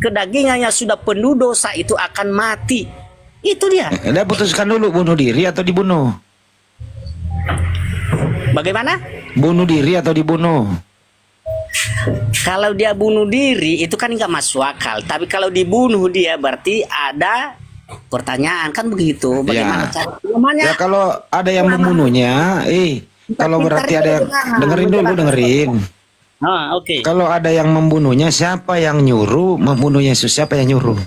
Kedagingannya sudah penuh dosa itu akan mati. Itu dia. Anda putuskan dulu bunuh diri atau dibunuh. Bagaimana? Bunuh diri atau dibunuh. Kalau dia bunuh diri itu kan nggak masuk akal. Tapi kalau dibunuh dia berarti ada pertanyaan, kan begitu. Bagaimana cara namanya? Ya kalau ada yang membunuhnya, kalau berarti ada yang dengerin. Oke. Kalau ada yang membunuhnya, siapa yang nyuruh membunuh Yesus? Siapa yang nyuruh?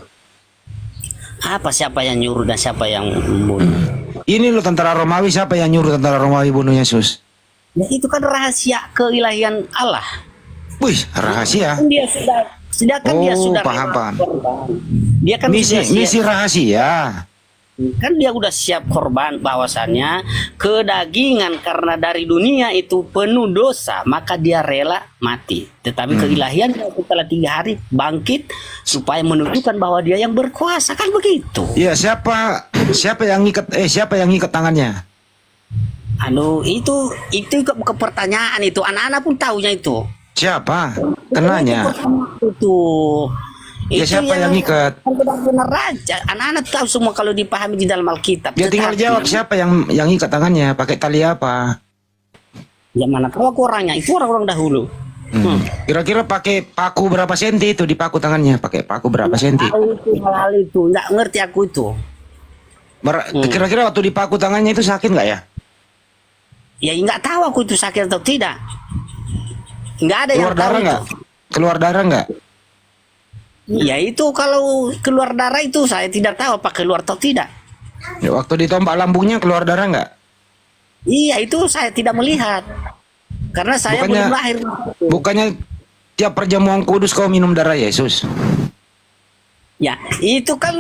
Siapa yang nyuruh dan siapa yang membunuh? Ini loh tentara Romawi, siapa yang nyuruh tentara Romawi bunuh Yesus? Ya, itu kan rahasia keilahian Allah. Wih, rahasia. Dia sudah dia sudah paham. Dia kan Misi rahasia. Kan dia udah siap korban, bahwasannya kedagingan karena dari dunia itu penuh dosa, maka dia rela mati. Tetapi keilahian setelah 3 hari bangkit supaya menunjukkan bahwa dia yang berkuasa, kan begitu. Ya, siapa yang ngikat tangannya? Itu bukan pertanyaan, itu anak-anak pun tahunya itu. Siapa? Kenanya. Ya, siapa yang ngikat? Benar-benar aja. Anak-anak tahu semua kalau dipahami di dalam Alkitab. Ya tinggal jawab, siapa yang ngikat tangannya? Pakai tali apa? Ya mana tahu aku orangnya. Itu orang-orang dahulu. Kira-kira pakai paku berapa senti itu dipaku tangannya? Pakai paku berapa senti? Hal itu nggak ngerti aku itu. Kira-kira waktu dipaku tangannya itu sakit nggak ya? Ya nggak tahu aku itu sakit atau tidak. Nggak ada yang Keluar darah tahu nggak? itu. Keluar darah nggak? Ya itu kalau keluar darah itu saya tidak tahu apa keluar atau tidak. Ya, waktu ditompak lambungnya keluar darah nggak? Iya, itu saya tidak melihat. Karena saya belum lahir. Bukannya tiap perjamuan kudus kau minum darah Yesus? Ya, itu kan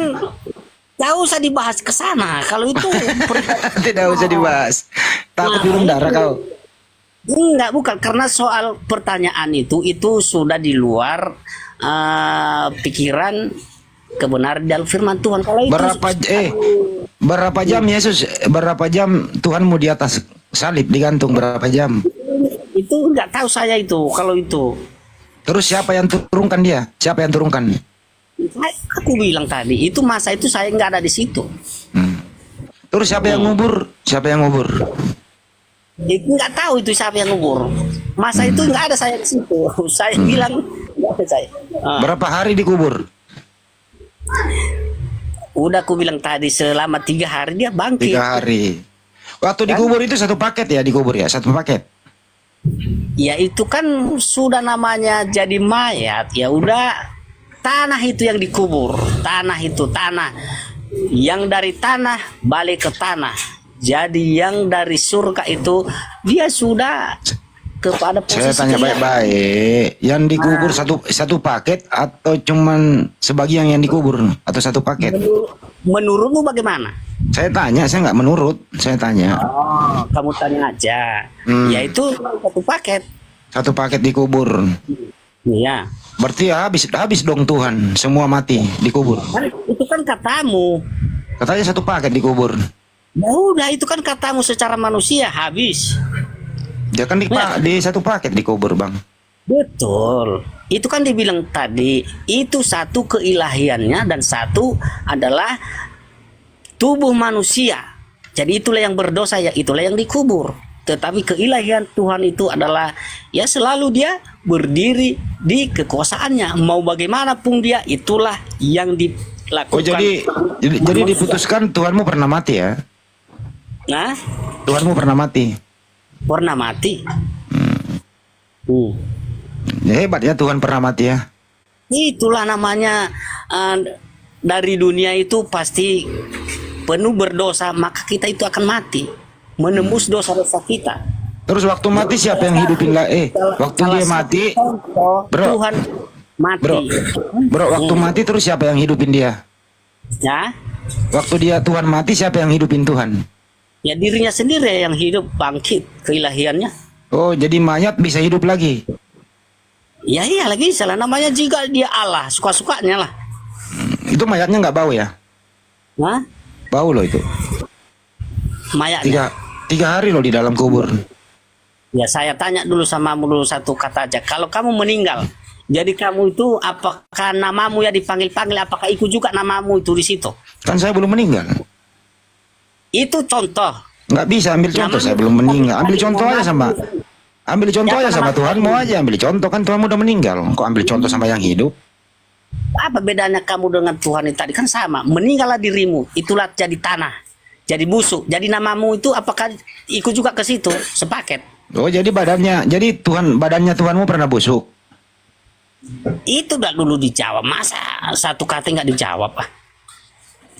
tak usah dibahas ke sana. Kalau itu Tidak usah dibahas. Takut minum darah kau. Enggak, bukan, karena soal pertanyaan itu sudah di luar pikiran kebenaran dalam firman Tuhan. Kalau itu Berapa jam Yesus? Berapa jam Tuhanmu di atas salib digantung berapa jam? Itu nggak tahu saya itu kalau itu. Terus siapa yang turunkan dia? Siapa yang turunkan? Aku bilang tadi itu masa itu saya nggak ada di situ. Terus siapa yang ngubur? Siapa yang ngubur? Nggak tahu itu siapa yang ngubur. Masa itu nggak ada saya di situ. Saya bilang nggak ada saya. Berapa hari dikubur? Udah aku bilang tadi selama 3 hari dia bangkit. 3 hari. Waktu dikubur itu satu paket ya, dikubur ya, satu paket. Ya itu kan sudah namanya jadi mayat. Ya udah tanah itu yang dikubur. Tanah itu tanah. Yang dari tanah balik ke tanah. Jadi yang dari surga itu dia sudah kepada posisi. Saya tanya baik-baik, yang dikubur satu paket atau cuman sebagian yang dikubur atau satu paket? Menurutmu bagaimana? Saya tanya, saya nggak menurut, saya tanya. Oh, kamu tanya aja. Yaitu satu paket. Satu paket dikubur. Iya. Berarti habis dong Tuhan, semua mati dikubur. Itu kan katamu. Katanya satu paket dikubur. Ya udah itu kan katamu secara manusia habis. Dia kan di satu paket dikubur, Bang. Betul. Itu kan dibilang tadi, itu satu keilahiannya dan satu adalah tubuh manusia. Jadi itulah yang berdosa, ya itulah yang dikubur. Tetapi keilahian Tuhan itu adalah ya selalu dia berdiri di kekuasaannya. Mau bagaimanapun dia, itulah yang dilakukan. Oh, jadi diputuskan Tuhanmu pernah mati ya? Nah, Tuhanmu pernah mati. Pernah mati. Ya, hebat ya Tuhan pernah mati ya. Itulah namanya dari dunia itu pasti penuh berdosa, maka kita itu akan mati, menembus dosa-dosa kita. Terus waktu mati siapa yang hidupin lah? Waktu dia mati, bro, Tuhan mati. Bro, waktu mati terus siapa yang hidupin dia? Ya. Waktu dia Tuhan mati siapa yang hidupin Tuhan? Ya dirinya sendiri yang hidup, bangkit keilahiannya. Oh, jadi mayat bisa hidup lagi? Ya iya lagi salah namanya juga dia Allah, suka-sukanya lah. Itu mayatnya nggak bau ya? Hah? Bau loh itu. Mayatnya. 3 hari loh di dalam kubur. Ya saya tanya dulu sama dulu satu kata aja. Kalau kamu meninggal, jadi kamu itu apakah namamu ya dipanggil-panggil? Apakah ikut juga namamu itu di situ? Kan saya belum meninggal. Itu contoh. Nggak bisa ambil contoh, saya belum meninggal. Ambil contoh aja sama Tuhanmu aja. Ambil contoh, kan Tuhanmu udah meninggal. Kok ambil contoh sama yang hidup? Apa bedanya kamu dengan Tuhan itu tadi? Kan sama. Meninggallah dirimu, itulah jadi tanah, jadi busuk. Jadi namamu itu apakah ikut juga ke situ sepaket? Oh, jadi badannya Tuhanmu pernah busuk? Itu udah dulu dijawab. Masa satu kata nggak dijawab?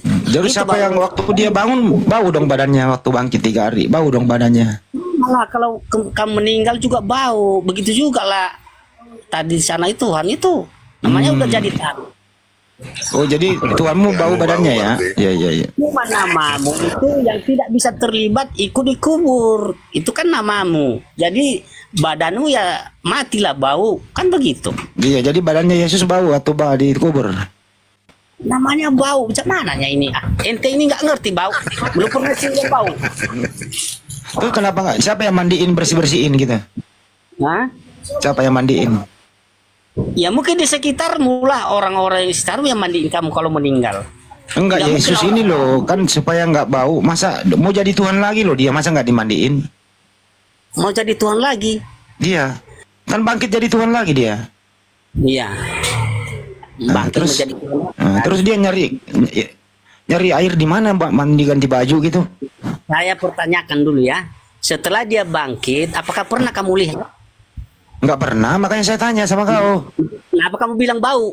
Jadi siapa yang waktu dia bangun bau dong badannya, waktu bangkit 3 hari bau dong badannya. Malah kalau kamu meninggal juga bau, begitu juga lah. Tadi sana itu Tuhan itu namanya udah jadi tanah. Oh, jadi Tuhanmu bau badannya ya? Iya. Cuma namamu itu yang tidak bisa terlibat ikut dikubur. Itu kan namamu. Jadi badanmu ya matilah bau, kan begitu. Iya, jadi badannya Yesus bau atau dikubur? Namanya bau, macam mananya ini? Ente ini nggak ngerti bau, belum pernah sih bau. Tuh kenapa nggak? Siapa yang mandiin bersihin gitu? Hah? Siapa yang mandiin? Ya mungkin di sekitarmu lah, orang-orang di sekitarmu yang mandiin kamu kalau meninggal. Enggak, Ya, Yesus mungkin ini loh kan supaya nggak bau. Masa mau jadi Tuhan lagi loh dia, masa nggak dimandiin? Mau jadi Tuhan lagi? Dia kan bangkit jadi Tuhan lagi dia. Iya. Bangkit menjadi Tuhan. Terus dia nyari air di mana, Mbak? Mandi ganti baju gitu? Saya pertanyakan dulu ya. Setelah dia bangkit, apakah pernah kamu lihat? Nggak pernah, makanya saya tanya sama kau. Kenapa kamu bilang bau?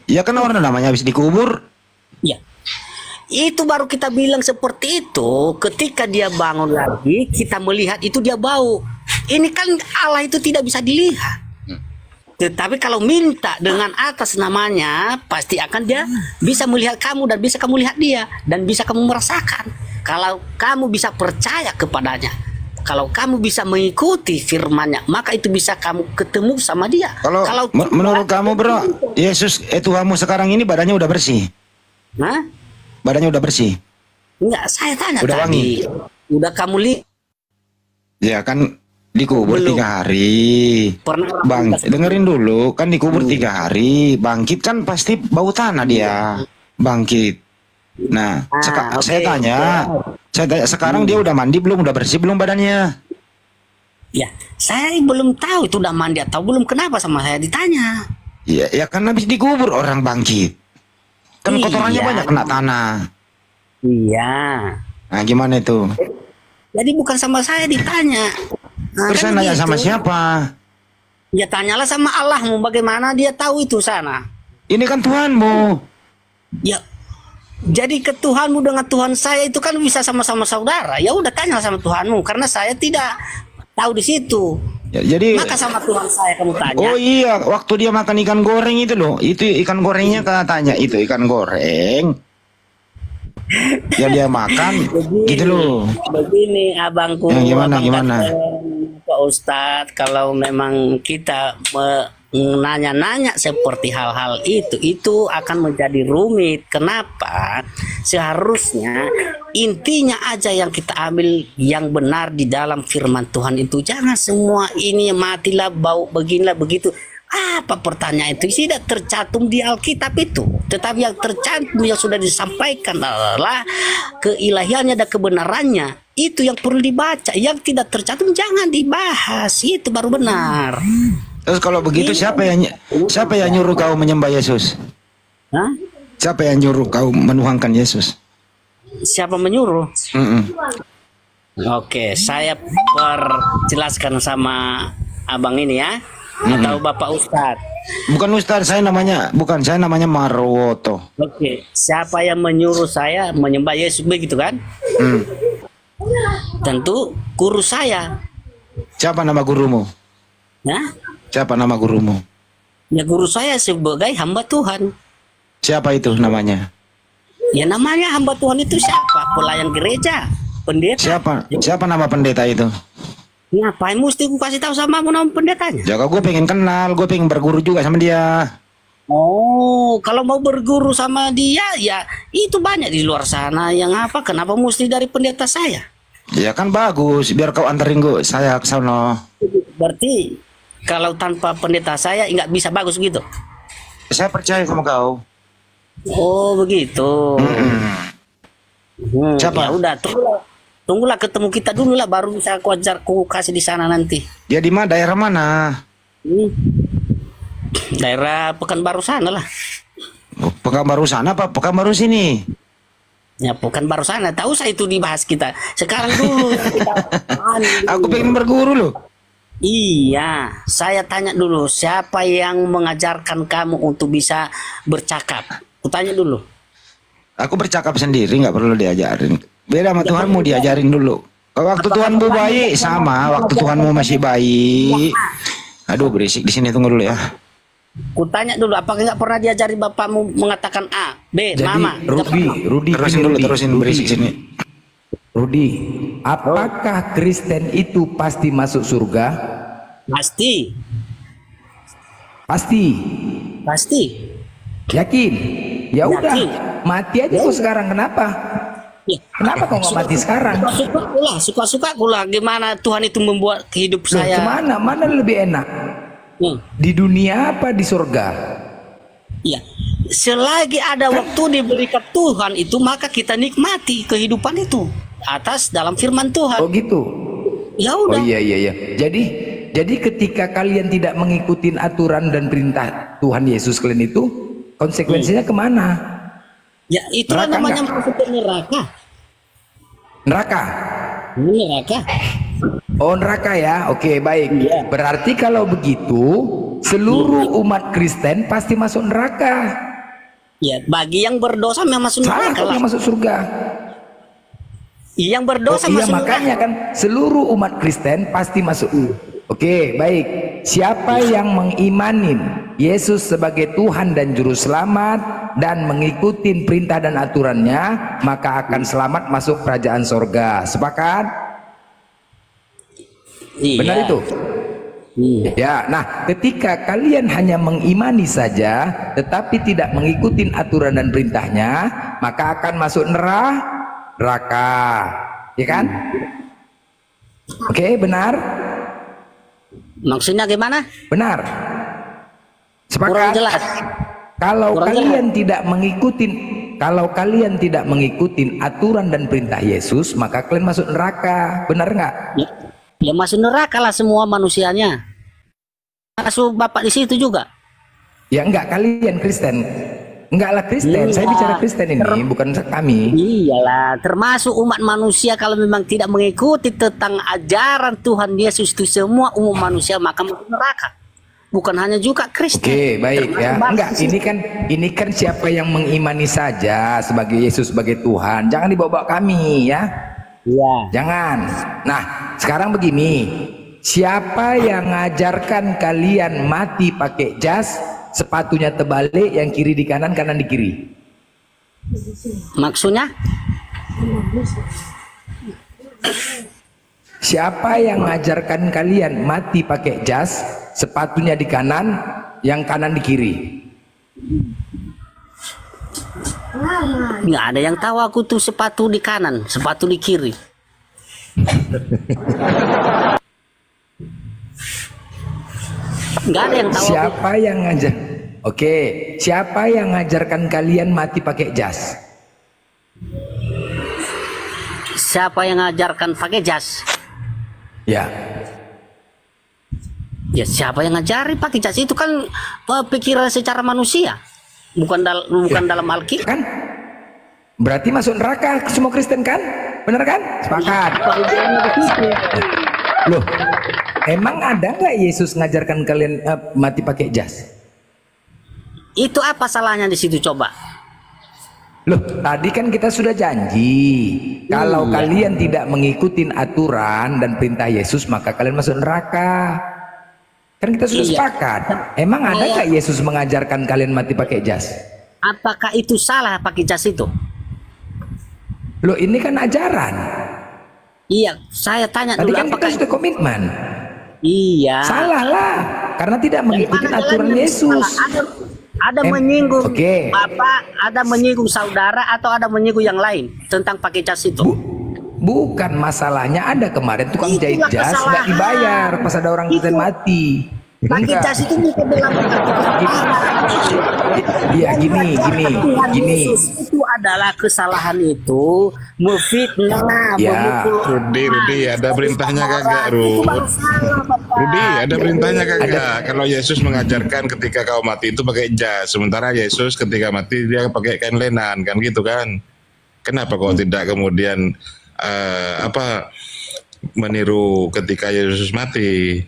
Ya kan orang namanya habis dikubur. Ya. Itu baru kita bilang seperti itu. Ketika dia bangun lagi, kita melihat itu dia bau. Ini kan Allah itu tidak bisa dilihat. Tetapi kalau minta dengan atas namanya, pasti akan dia bisa melihat kamu dan bisa kamu lihat dia dan bisa kamu merasakan. Kalau kamu bisa percaya kepadanya, kalau kamu bisa mengikuti firman-Nya, maka itu bisa kamu ketemu sama dia. Kalau menurut kamu, bro, Yesus Tuhanmu sekarang ini badannya udah bersih? Hah? Badannya udah bersih? Enggak, saya tanya Udah tadi. wangi? Udah kamu lihat? Ya kan dikubur Belum. 3 hari. Pernah Bang, kita- dengerin dulu, kan dikubur 3 hari. Bangkit kan pasti bau tanah dia. Bangkit. Nah, oke. saya tanya sekarang dia udah mandi belum? Udah bersih belum badannya? Ya, saya belum tahu itu udah mandi atau belum. Kenapa sama saya ditanya? Ya kan habis dikubur orang bangkit. Kan kotorannya Iya. banyak kena tanah. Iya. Nah, gimana itu? Jadi bukan sama saya ditanya. Nah, Terus kan saya nanya begitu. sama siapa? Ya tanyalah sama Allahmu, bagaimana dia tahu itu sana. Ini kan Tuhanmu. Ya, jadi ke Tuhanmu dengan Tuhan saya itu kan bisa sama-sama saudara. Ya udah tanya sama Tuhanmu, karena saya tidak tahu di situ. Ya, jadi Maka sama Tuhan saya kamu tanya. oh iya, waktu dia makan ikan goreng itu loh, itu ikan gorengnya katanya itu ikan goreng. Yang dia makan gitu loh. Begini abangku, Ya, gimana, abang gimana? katakan, Pak Ustadz, kalau memang kita nanya-nanya seperti hal-hal itu akan menjadi rumit. Kenapa? Seharusnya intinya aja yang kita ambil yang benar di dalam firman Tuhan itu. Jangan semua ini matilah, bau beginilah begitu. Apa pertanyaan itu tidak tercantum di Alkitab itu, tetapi yang tercantum yang sudah disampaikan adalah keilahiannya dan kebenarannya. Itu yang perlu dibaca. Yang tidak tercantum jangan dibahas. Itu baru benar. Terus kalau begitu siapa yang nyuruh kau menyembah Yesus? Hah? Siapa yang nyuruh kau menuhankan Yesus? Siapa menyuruh? Mm-mm. Oke, saya perjelaskan sama abang ini ya, atau Bapak Ustadz. Bukan Ustaz, saya namanya Marwoto. Oke, siapa yang menyuruh saya menyembah Yesus begitu kan? Hmm. Tentu guru saya. Siapa nama gurumu? Nah, Siapa nama gurumu? ya guru saya sebagai hamba Tuhan. Siapa itu namanya? Ya namanya hamba Tuhan itu siapa? Pelayan gereja, pendeta. Siapa nama pendeta itu? Ngapain mesti aku kasih tahu sama nama pendetanya? Jaga gue pengen kenal, gue pengen berguru juga sama dia. Oh, kalau mau berguru sama dia, ya itu banyak di luar sana yang apa? Kenapa mesti dari pendeta saya? Ya kan bagus, biar kau anterin saya ke sana. Berarti kalau tanpa pendeta saya nggak bisa bagus gitu. Saya percaya sama kau. Oh begitu. Siapa? Ya udah, tunggulah ketemu kita dulu lah, baru bisa aku ajar, aku kasih di sana nanti. Dia di mana? Daerah mana? Daerah Pekanbaru sana lah. Oh, Pekanbaru sana apa Pekanbaru sini? Ya Pekanbaru sana. Tahu saya itu dibahas kita. Sekarang dulu. Aku pengen berguru loh. Iya, saya tanya dulu, siapa yang mengajarkan kamu untuk bisa bercakap? Aku tanya dulu. Aku bercakap sendiri, nggak perlu diajarin. Beda sama Tuhanmu, diajarin dulu. Waktu Tuhanmu bayi sama, waktu Tuhanmu masih bayi. Aduh berisik di sini, tunggu dulu ya. Aku tanya dulu, apakah nggak pernah diajari bapakmu mengatakan A, B, Jadi mama? Rudi, Terusin berisik sini. Rudi, apakah Kristen itu pasti masuk surga? Pasti, Pasti. pasti. Yakin? Ya udah, Yakin. mati aja kok sekarang. Kenapa? Ya. Kenapa kok nggak mati sekarang? Suka-suka pula. Gimana Tuhan itu membuat hidup Loh, saya? kemana? Mana lebih enak? Di dunia apa di surga? Ya, selagi ada waktu diberikan Tuhan itu, maka kita nikmati kehidupan itu atas dalam firman Tuhan. Oh gitu. Ya Oh udah. iya. Jadi ketika kalian tidak mengikuti aturan dan perintah Tuhan Yesus kalian itu, konsekuensinya kemana? Ya itulah Neraka namanya enggak? masuk ke neraka. Neraka. Neraka. Oh neraka ya. Oke baik. Iya. Berarti kalau begitu seluruh umat Kristen pasti masuk neraka. Ya, bagi yang berdosa memang masuk Saya neraka kok lah. yang masuk surga. Yang Oh berdosa iya masuk makanya neraka. kan seluruh umat Kristen pasti masuk. Oke baik. Siapa yang mengimanin Yesus sebagai Tuhan dan Juru Selamat dan mengikuti perintah dan aturannya, maka akan selamat masuk kerajaan sorga. Sepakat? Iya. Benar itu? Iya. Ya, nah ketika kalian hanya mengimani saja tetapi tidak mengikuti aturan dan perintahnya, maka akan masuk neraka, ya kan? Oke, benar? Maksudnya gimana? Benar. Sepakat? Kurang jelas. Kalau Kurang kalian tidak mengikuti aturan dan perintah Yesus, maka kalian masuk neraka. Benar nggak? Ya masuk neraka lah semua manusianya. Masuk Bapak di situ juga. Ya enggak, kalian Kristen. Enggak lah Kristen. Iya. Saya bicara Kristen ini, bukan kami. Iyalah, termasuk umat manusia kalau memang tidak mengikuti tentang ajaran Tuhan Yesus itu semua umum manusia maka masuk neraka. Bukan hanya juga Kristen. Oke, baik ya. Termasuk Enggak, ini kan siapa yang mengimani saja sebagai Yesus sebagai Tuhan. Jangan dibawa kami ya. Iya. Jangan. Nah, sekarang begini. Siapa yang ngajarkan kalian mati pakai jas, sepatunya terbalik, yang kiri di kanan, kanan di kiri? Maksudnya? Siapa yang ngajarkan kalian mati pakai jas, sepatunya di kanan, yang kanan di kiri? Nggak ada yang tahu aku tuh sepatu di kanan, sepatu di kiri. Nggak ada yang tahu. Siapa yang ngajar? Oke, siapa yang ngajarkan kalian mati pakai jas? Siapa yang ngajarkan pakai jas? Ya. Ya siapa yang ngajari pakai jas? Itu kan pikiran secara manusia, bukan dalam Alkitab. Kan? Berarti masuk neraka semua Kristen kan? Bener kan? Sepakat. Loh, emang ada nggak Yesus ngajarkan kalian mati pakai jas? Itu apa salahnya di situ coba? Loh, tadi kan kita sudah janji kalau kalian tidak mengikuti aturan dan perintah Yesus maka kalian masuk neraka. Kan kita sudah sepakat. Emang ada nggak Yesus mengajarkan kalian mati pakai jas? Apakah itu salah pakai jas itu? Loh, ini kan ajaran. Iya, saya tanya Tadi dulu kan kita sudah komitmen. Iya. Salah lah, karena tidak mengikuti Mana aturan jalannya Yesus. salah? Ada menyinggung Oke. Bapak, ada menyinggung saudara atau ada menyinggung yang lain tentang pakai jas itu? Bukan masalahnya, ada kemarin tukang jahit Itulah jas nggak kesalahan. dibayar pas ada orang Kristen mati. Pakai Enggak. jas itu bukan dalam Iya, gini. Itu adalah kesalahan itu memfitnah, Ya. memukul. Rudi, ada perintahnya kagak, Itu Rud? baru salah, Bapak. Rudi, ada perintahnya kagak? Kalau Yesus mengajarkan ketika kau mati itu pakai jas, sementara Yesus ketika mati dia pakai kain lenan, kan gitu kan? Kenapa kau tidak kemudian meniru ketika Yesus mati?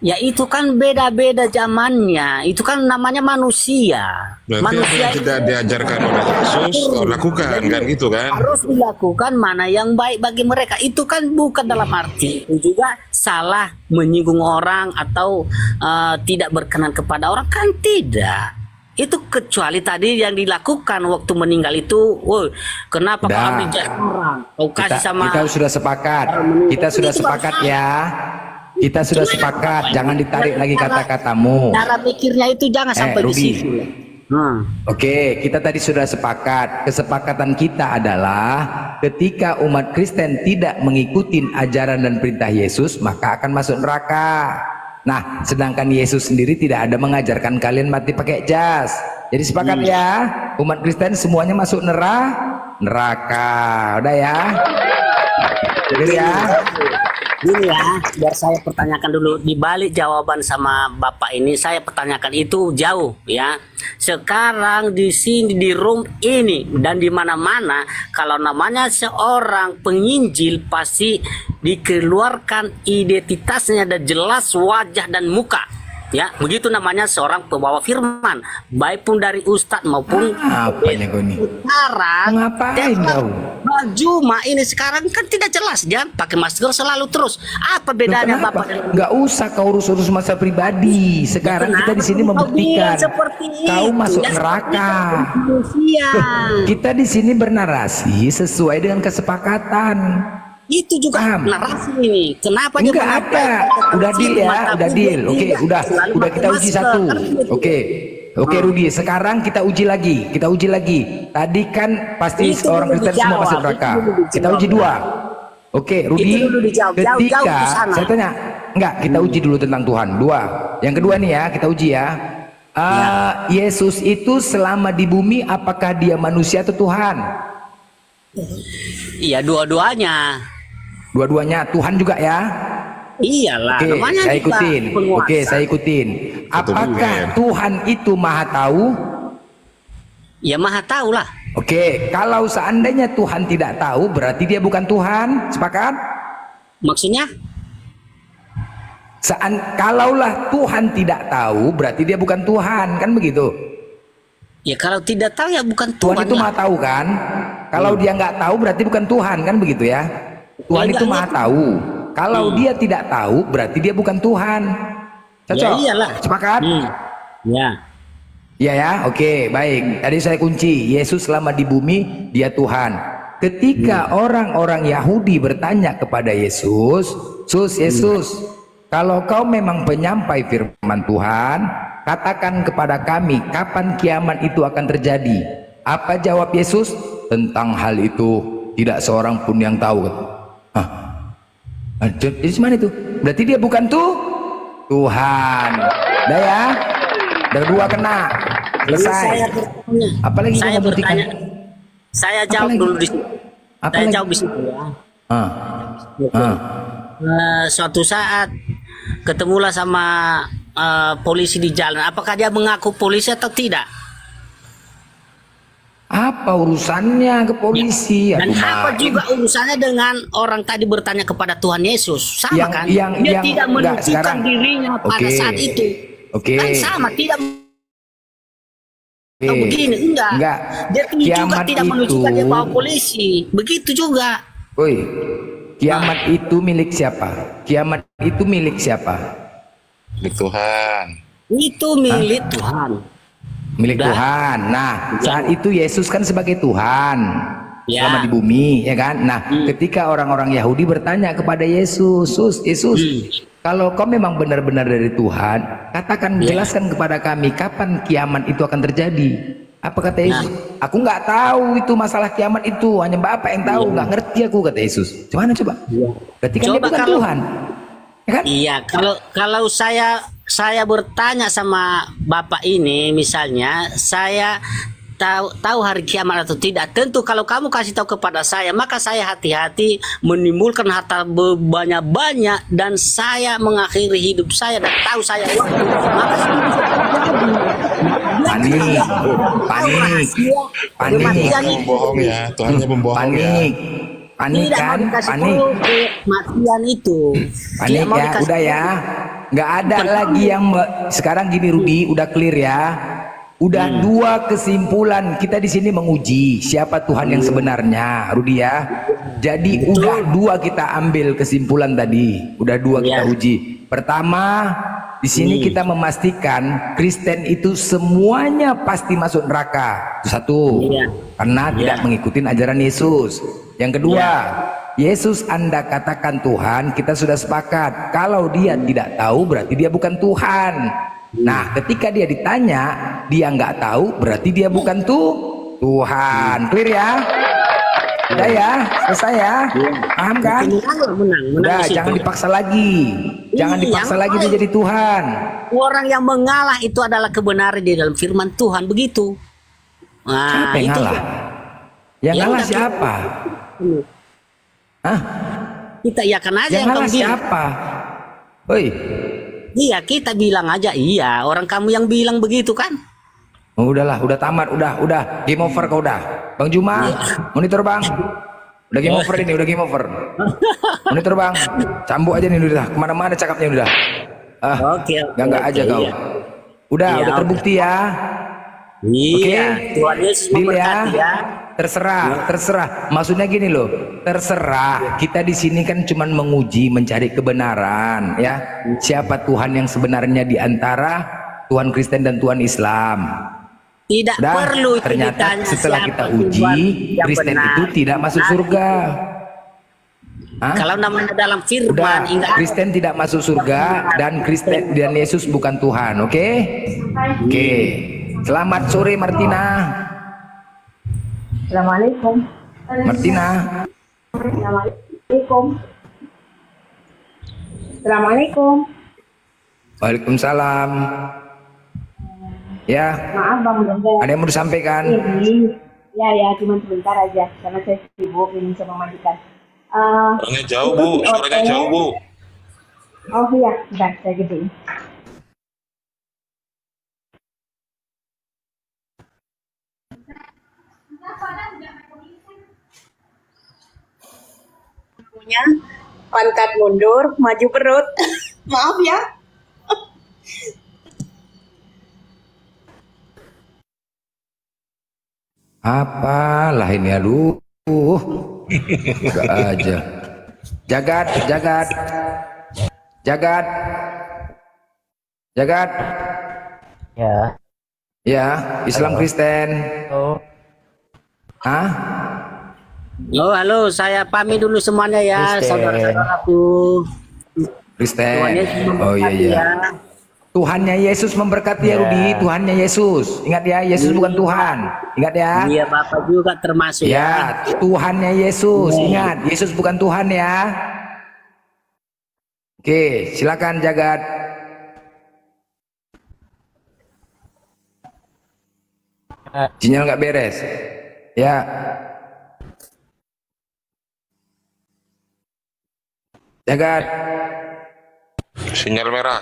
Ya itu kan beda-beda zamannya. Itu kan namanya manusia. Berarti apa Manusia yang tidak diajarkan oleh Yesus kau lakukan, kan gitu kan? harus dilakukan mana yang baik bagi mereka. Itu kan bukan dalam arti itu juga salah menyinggung orang atau tidak berkenan kepada orang, kan tidak. Itu kecuali tadi yang dilakukan waktu meninggal itu, woi, kenapa kau ambil jas orang? Kau kasih sama Kita sudah sepakat. Kita sudah sepakat ya. Kita sudah sepakat. Jangan ditarik lagi kata-katamu. cara pikirnya itu jangan sampai di Rudi. situ. Oke, kita tadi sudah sepakat. Kesepakatan kita adalah ketika umat Kristen tidak mengikuti ajaran dan perintah Yesus, maka akan masuk neraka. Nah, sedangkan Yesus sendiri tidak ada mengajarkan kalian mati pakai jas. Jadi sepakat ya, umat Kristen semuanya masuk neraka. Udah ya? Udah ya? Gini ya, biar saya pertanyakan dulu di balik jawaban sama Bapak ini, saya pertanyakan itu jauh ya. Sekarang di sini di room ini dan di mana-mana kalau namanya seorang penginjil pasti dikeluarkan identitasnya dan jelas wajah dan muka. Ya, begitu namanya seorang pembawa firman, baik pun dari ustadz maupun Apanya kau ini? sekarang. Ngapain kau? Baju mak ini sekarang kan tidak jelas, dia pakai masker selalu terus. Apa bedanya Kenapa? Bapak? Nggak usah kau urus-urus masa pribadi. Sekarang kita di sini membuktikan kau masuk neraka. Kita di sini bernarasi sesuai dengan kesepakatan. Itu juga Paham? narasi ini. Kenapa dia Enggak mengatakan ada. Udah deal ya, mata udah publik deal. Oke, tidak udah selalu kita pakai uji masker. satu. Kan begitu. Oke. Oke Rudi, sekarang kita uji lagi. Tadi kan pasti Itu orang dulu Kristen semua masuk dijawab, neraka. itu dulu dijawab. Kita uji 2. Oke Rudi, Itu dulu dijawab, jauh-jauh ketika ke sana. saya tanya, enggak, kita uji dulu tentang Tuhan. 2. Yang kedua nih ya, kita uji ya. Yesus itu selama di bumi apakah dia manusia atau Tuhan? Iya, dua-duanya. Dua-duanya Tuhan juga ya. Iyalah, Oke, namanya saya juga ikutin. penguasa. Oke, saya ikutin. Apakah benar. Tuhan itu maha tahu? Ya maha tahu lah. Oke, kalau seandainya Tuhan tidak tahu, berarti dia bukan Tuhan. Sepakat? Maksudnya? Kalaulah Tuhan tidak tahu, berarti dia bukan Tuhan, kan begitu? Ya kalau tidak tahu ya bukan Tuhan Tuhan itu lah. maha tahu kan? Kalau dia nggak tahu, berarti bukan Tuhan, kan begitu ya? Tuhan Ya, itu enggak, maha tahu. Kalau dia tidak tahu, berarti dia bukan Tuhan. Cocok? Ya iyalah. Sepakat? Ya. Iya ya, oke, baik. Tadi saya kunci, Yesus selama di bumi, dia Tuhan. Ketika orang-orang Yahudi bertanya kepada Yesus, Yesus, kalau kau memang penyampai firman Tuhan, katakan kepada kami, kapan kiamat itu akan terjadi? Apa jawab Yesus? Tentang hal itu, tidak seorang pun yang tahu. Jadi mana itu? Berarti dia bukan Tuhan. Udah ya? Udah 2 kena. Selesai. Saya bertanya. Apalagi Saya kamu buktikan? bertanya. Saya jawab Apalagi? dulu di situ. Saya Apalagi? jawab di situ ya. Ah. Suatu saat ketemulah sama polisi di jalan. Apakah dia mengaku polisi atau tidak? Apa urusannya ke polisi? Dan Aduh, apa Mak. juga urusannya dengan orang tadi bertanya kepada Tuhan Yesus? Sama Yang- kan? yang- Dia yang- tidak enggak, menunjukkan sekarang. dirinya pada Oke. saat itu. Oke. Kan sama, tidak Oke. begini, enggak. Dia juga Kiamat tidak menunjukkan itu- dia bawa polisi. Begitu juga. Woi, kiamat itu milik siapa? Kiamat itu milik siapa? Milik Tuhan. Itu milik Tuhan. Milik Udah. Tuhan. Nah, saat itu Yesus kan sebagai Tuhan Ya. selama di bumi, ya kan? Nah, ketika orang-orang Yahudi bertanya kepada Yesus, Yesus, kalau kau memang benar-benar dari Tuhan, katakan, jelaskan kepada kami kapan kiamat itu akan terjadi. Apa kata Yesus? Aku nggak tahu itu masalah kiamat itu, hanya Bapak yang tahu, nggak ngerti aku, kata Yesus. Gimana coba? Berarti kan dia Coba bukan kalau- Tuhan, ya kan? Iya, kalau saya bertanya sama Bapak ini, misalnya saya tahu hari kiamat atau tidak, tentu kalau kamu kasih tahu kepada saya, maka saya hati-hati menimbulkan harta banyak-banyak dan saya mengakhiri hidup saya dan tahu saya waktu. Maka Panik. Kematian itu Pembohong ya, Tuhannya pembohong ya. Panik tidak mau kan? dikasih Panik. tahu kematian itu. Panik Tidak mau ya, dikasih udah ya. Nggak ada lagi yang sekarang gini Rudi, udah clear ya. Udah 2 kesimpulan kita di sini menguji siapa Tuhan yang sebenarnya, Rudi ya. Jadi udah 2 kita ambil kesimpulan tadi, udah 2 kita uji. Pertama, di sini kita memastikan Kristen itu semuanya pasti masuk neraka. Itu 1, karena tidak mengikuti ajaran Yesus. Yang kedua, Yesus Anda katakan Tuhan, kita sudah sepakat. Kalau dia tidak tahu berarti dia bukan Tuhan. Nah, ketika dia ditanya, dia nggak tahu, berarti dia bukan Tuhan. Clear ya? Udah ya, selesai ya? Paham kan? menang Udah, di situ. jangan dipaksa lagi. Jangan Iya, dipaksa yang lagi dia lain. jadi Tuhan. Orang yang mengalah itu adalah kebenaran di dalam firman Tuhan, begitu. Nah, Siapa yang itu ngalah? Yang Ya ngalah udah, siapa? Hah? kita iakan aja Yang yang ngalah kamu bilang. siapa? Woi, Iya, kita bilang aja iya. Orang kamu yang bilang begitu kan? oh, udahlah, udah tamat, udah game over kau udah. Bang Juma, monitor Bang. Udah game over ini, udah game over. Monitor Bang, cambuk aja nih udah. Kemana-mana cakapnya udah. Oke. Enggak aja kau. Iya. Udah Iya, terbukti ya. Iya. Tuhan Yesus Deal memberkati ya. Terserah. Maksudnya gini loh, terserah. Kita di sini kan cuman menguji, mencari kebenaran, ya. Siapa Tuhan yang sebenarnya di antara Tuhan Kristen dan Tuhan Islam? Tidak Udah, perlu itu ternyata ditanya setelah siapa kita Tuhan uji, yang Kristen benar. itu tidak masuk surga. Hah? Kalau namanya dalam firman, Udah, ingat Kristen tidak masuk surga dan Kristen dan Yesus bukan Tuhan, oke? Oke. Selamat sore Martina. Assalamualaikum. Martina. Assalamualaikum. Assalamualaikum. Waalaikumsalam. Ya. Maaf Bang Jonda. Ada yang mau disampaikan? Ini, ya, cuma sebentar aja karena saya sibuk ini sama majikan. Suaranya jauh Bu, suaranya jauh Bu. Oh iya, bentar saya gedein. Punya pangkat mundur, maju perut. Maaf ya. Apalah ini, aduh. Udah aja. Jagat. Ya. Ya, Islam Kristen. Oh. Hah? Oh, halo, saya pamit dulu semuanya ya, Kristen. saudara-saudaraku. Kristen. Tuhan Yesus Oh iya memberkati iya. ya. Tuhannya Yesus memberkati ya Rudi. Tuhannya Yesus. Ingat ya, Yesus bukan Tuhan. Ingat ya. Iya, Bapak juga termasuk ya. Ya, Tuhannya Yesus. Ingat, Yesus bukan Tuhan ya. Oke, silakan Jagat. Sinyal nggak beres. Ya. Jagat. Sinyal merah.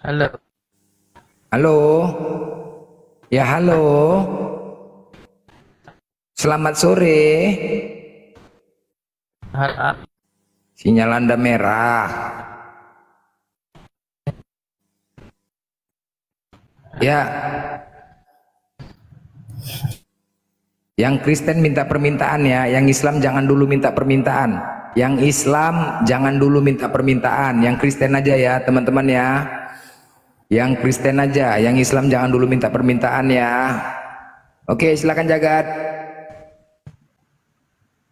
Halo. Halo. Ya, halo. Selamat sore. Halo. Sinyal Anda merah. Ya. Yang Kristen minta permintaan ya, yang Islam jangan dulu minta permintaan. Yang Islam jangan dulu minta permintaan, yang Kristen aja ya, teman-teman ya. Yang Kristen aja, yang Islam jangan dulu minta permintaan ya. Oke, silakan Jagat.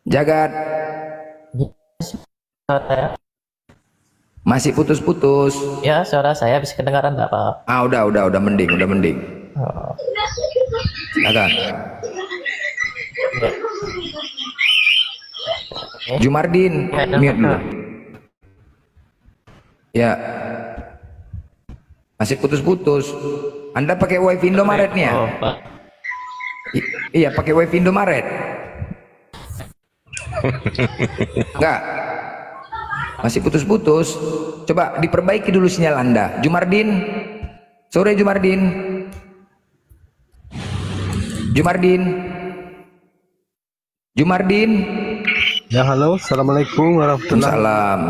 Jagat. Suara Masih putus-putus. ya, suara saya bisa kedengaran nggak Pak? Ah, udah mending. Oh. Silakan. Jumardin, Ya, mute dulu. Ya. Masih putus-putus. Anda pakai wifi Indomaret nih ya? Oh, Pak. Iya, pakai wifi Indomaret. Enggak. Masih putus-putus. Coba diperbaiki dulu sinyal Anda. Jumardin. Sore Jumardin. Jumardin. Ya halo, assalamualaikum warahmatullahi wabarakatuh. Salam.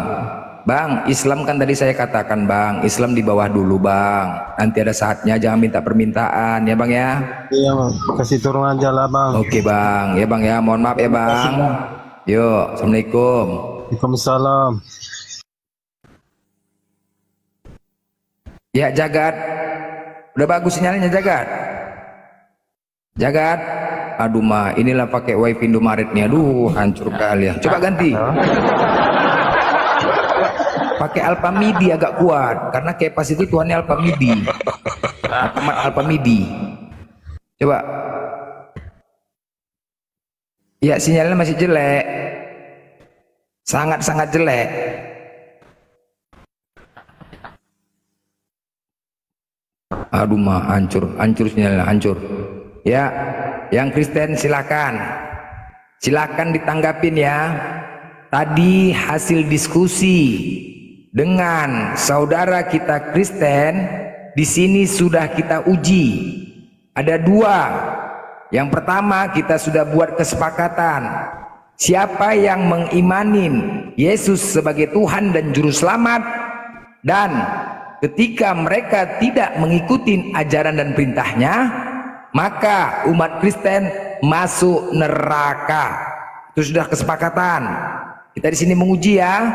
Bang, Islam kan tadi saya katakan Bang, Islam di bawah dulu Bang. Nanti ada saatnya, jangan minta permintaan ya Bang ya. Iya bang, kasih turun aja lah bang. Oke Bang, ya Bang ya. Mohon maaf ya Bang. Yuk, Assalamualaikum. Waalaikumsalam. Ya Jagat, udah bagus sinyalnya Jagat. Jagat, aduh mah, inilah pakai wifi Indomaret nih, aduh hancur kali ya. Coba ganti. Pakai Alpha MIDI agak kuat, karena Kepas itu tuannya Alpha MIDI. Amat Alpha MIDI. Coba. Ya sinyalnya masih jelek, sangat-sangat jelek. Aduh mah, hancur sinyalnya, hancur. Ya, yang Kristen silakan ditanggapin ya. Tadi hasil diskusi dengan saudara kita Kristen di sini sudah kita uji. Ada dua. Yang pertama, kita sudah buat kesepakatan. Siapa yang mengimanin Yesus sebagai Tuhan dan Juru Selamat, dan ketika mereka tidak mengikuti ajaran dan perintahnya, maka umat Kristen masuk neraka. Itu sudah kesepakatan. Kita di sini menguji ya.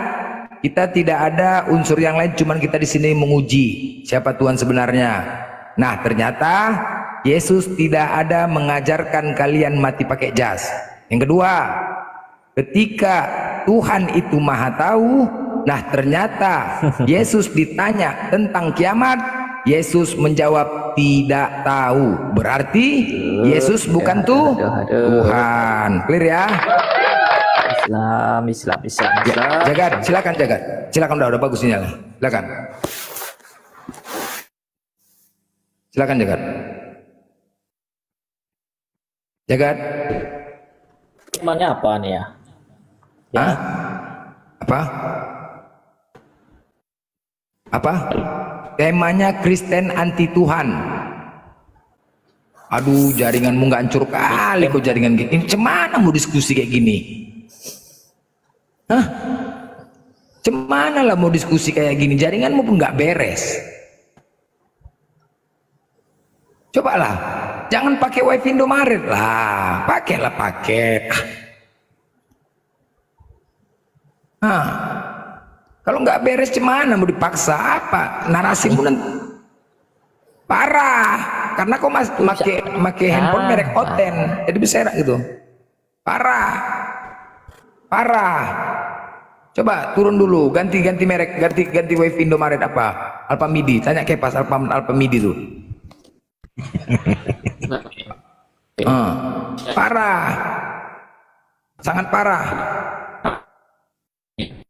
Kita tidak ada unsur yang lain, cuman kita di sini menguji siapa Tuhan sebenarnya. Nah, ternyata Yesus tidak ada mengajarkan kalian mati pakai jas. Yang kedua, ketika Tuhan itu Maha Tahu, nah ternyata Yesus ditanya tentang kiamat, Yesus menjawab tidak tahu. Berarti Yesus bukan Tuhan. Clear ya? Islam. Jagat, silakan Jagat. Silakan, udah bagus sinyalnya. Silakan. Silakan Jagat. Jagat. Temanya apa nih ya? Hah? Apa? Temanya Kristen anti Tuhan. Aduh, jaringanmu nggak hancur kali kok jaringan gini. Cemana mau diskusi kayak gini? Hah? Cemana lah mau diskusi kayak gini? Jaringanmu pun nggak beres. Cobalah, jangan pakai wifi Indomaret lah, pakailah paket. Kalau nggak beres cemana mau dipaksa apa? Narasimu parah, karena kau make handphone merek Oten, jadi berserak gitu. Parah. Coba turun dulu, ganti merek, ganti wifi Indomaret apa? Alpamidi, tanya Kepas Alpamidi tuh. Parah, sangat parah.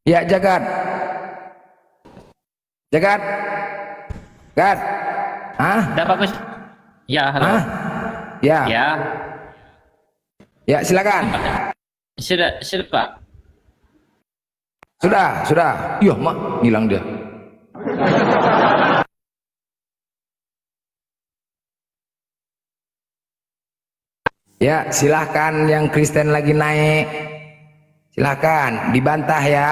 Ya Jagat. Udah bagus. Ya, halo. Ya. Ya, silakan. Sudah, Pak. Sudah. Iya, Mak, hilang dia. Ya, silahkan yang Kristen lagi naik. Silahkan, dibantah ya.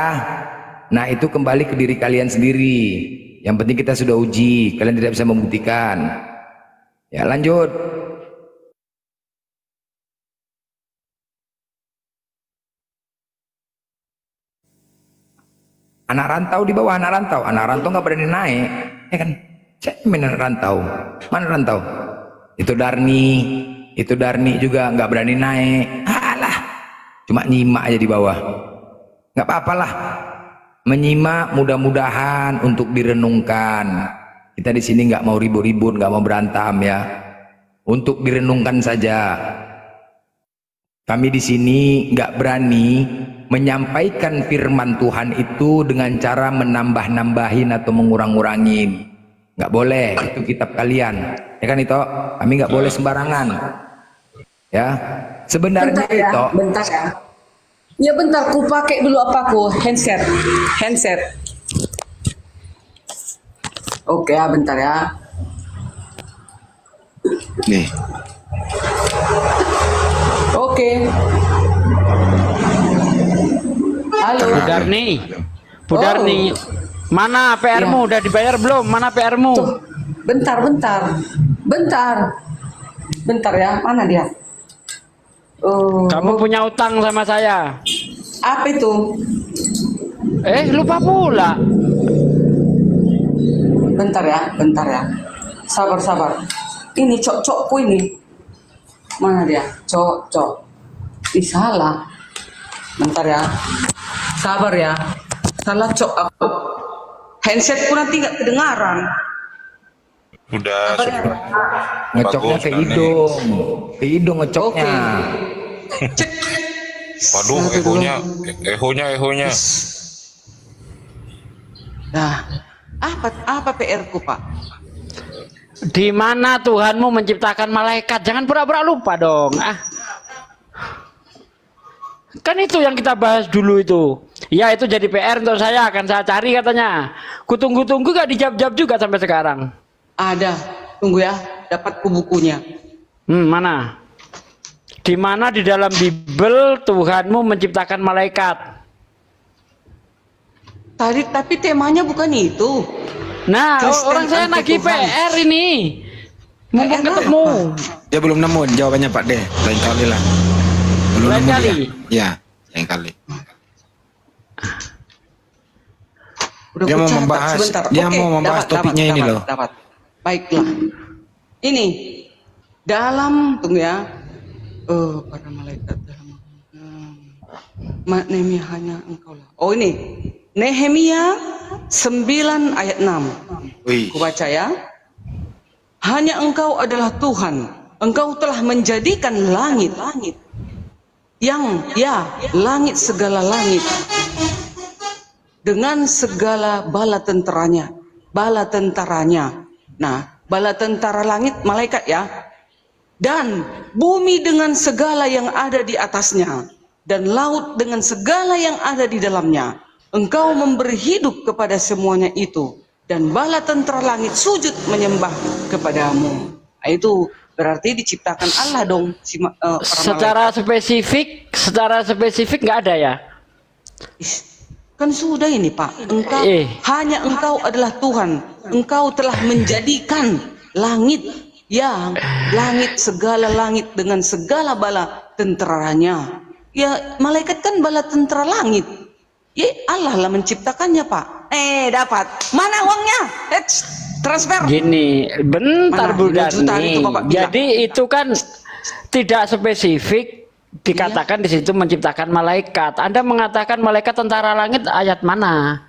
Nah, itu kembali ke diri kalian sendiri. Yang penting kita sudah uji, kalian tidak bisa membuktikan. Ya, lanjut. Anak rantau di bawah, anak rantau nggak berani naik, ya kan? Cemen anak rantau, mana rantau? Itu Darni juga nggak berani naik. Alah, cuma nyimak aja di bawah. Nggak apa-apalah, menyimak mudah-mudahan untuk direnungkan. Kita di sini nggak mau ribut-ribut, nggak mau berantem ya. Untuk direnungkan saja. Kami di sini nggak berani menyampaikan firman Tuhan itu dengan cara menambah-nambahin atau mengurang-ngurangin. Nggak boleh, itu kitab kalian. Ya kan itu, kami nggak boleh sembarangan. Ya, sebenarnya bentar ya, itu. Bentar ya. Ya bentar, ku pakai dulu apa ku handset. Oke ya, bentar ya. Nih. Oke. Halo. Bu Darni, mana PR-mu? Udah dibayar belum? Mana PR-mu? Tuh, bentar ya, mana dia? Kamu punya utang sama saya. Apa itu? Lupa pula. Bentar ya. Sabar. Ini cok-cokku ini. Mana dia? Cok. Ih, salah. Bentar ya. Sabar ya. Salah cok aku. Handsetku nanti nggak kedengaran. Udah. Ngecoknya ke hidung ngecoknya. Cek. Waduh, ehonya. Nah, apa PR-ku, Pak? Di mana Tuhanmu menciptakan malaikat? Jangan pura-pura lupa dong. Kan itu yang kita bahas dulu itu. Ya, itu jadi PR untuk saya, akan saya cari katanya. Kutunggu-tunggu gak dijawab-jawab juga sampai sekarang. Ada. Tunggu ya, dapatku bukunya. Mana? Di mana di dalam Bible Tuhanmu menciptakan malaikat? Tapi temanya bukan itu. Nah, Kristen orang saya anti nagih Tuhan. PR ini. Mumpung ketemu. Dia belum nemu jawabannya Pak De. Lain kali lah. Belum Lain nemu kali? dia. Ya, lain kali. Udah Dia mau kucatat membahas, sebentar. dia Oke, mau membahas topiknya ini loh. Dapat. Baiklah. Ini dalam tunggu ya. Para malaikat dalam Nehemia hanya engkau lah. Oh ini Nehemia 9 ayat 6. Wih. Ku baca ya. hanya Engkau adalah Tuhan. Engkau telah menjadikan langit-langit yang langit segala langit dengan segala bala tentaranya. Nah, bala tentara langit malaikat ya. Dan bumi dengan segala yang ada di atasnya, dan laut dengan segala yang ada di dalamnya. Engkau memberi hidup kepada semuanya itu, dan bala tentara langit sujud menyembah kepadamu. Nah, itu berarti diciptakan Allah dong. Secara spesifik nggak ada ya? Kan sudah ini Pak. Hanya Engkau adalah Tuhan. Engkau telah menjadikan langit segala langit dengan segala bala tentaranya. Ya malaikat kan bala tentara langit. Ya Allah lah menciptakannya Pak. Dapat. Mana uangnya? Transfer. Gini, bentar Bu Darni. Jadi itu kan tidak spesifik dikatakan di situ menciptakan malaikat. Anda mengatakan malaikat tentara langit ayat mana?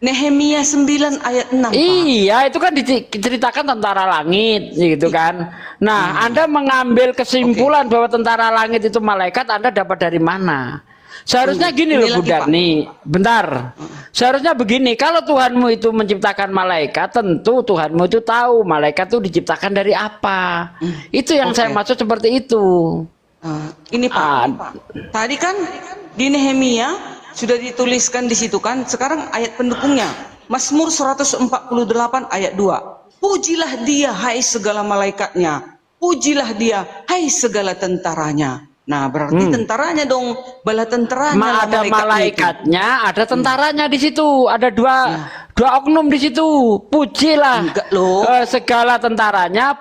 Nehemia 9 ayat 6. Iya, itu kan diceritakan tentara langit gitu kan. Nah, Anda mengambil kesimpulan bahwa tentara langit itu malaikat, Anda dapat dari mana? Seharusnya gini loh Bu Darni, bentar. Seharusnya begini, kalau Tuhanmu itu menciptakan malaikat, tentu Tuhanmu itu tahu malaikat itu diciptakan dari apa. Itu yang saya maksud seperti itu. Ini Pak, tadi kan di Nehemia sudah dituliskan di situ kan. Sekarang ayat pendukungnya, Mazmur 148 ayat 2. Pujilah Dia hai segala malaikatnya, pujilah Dia hai segala tentaranya. Nah berarti tentaranya dong, bala tentaranya. Ada malaikatnya, ada tentaranya di situ. Ada dua oknum di situ. Pujilah segala tentaranya.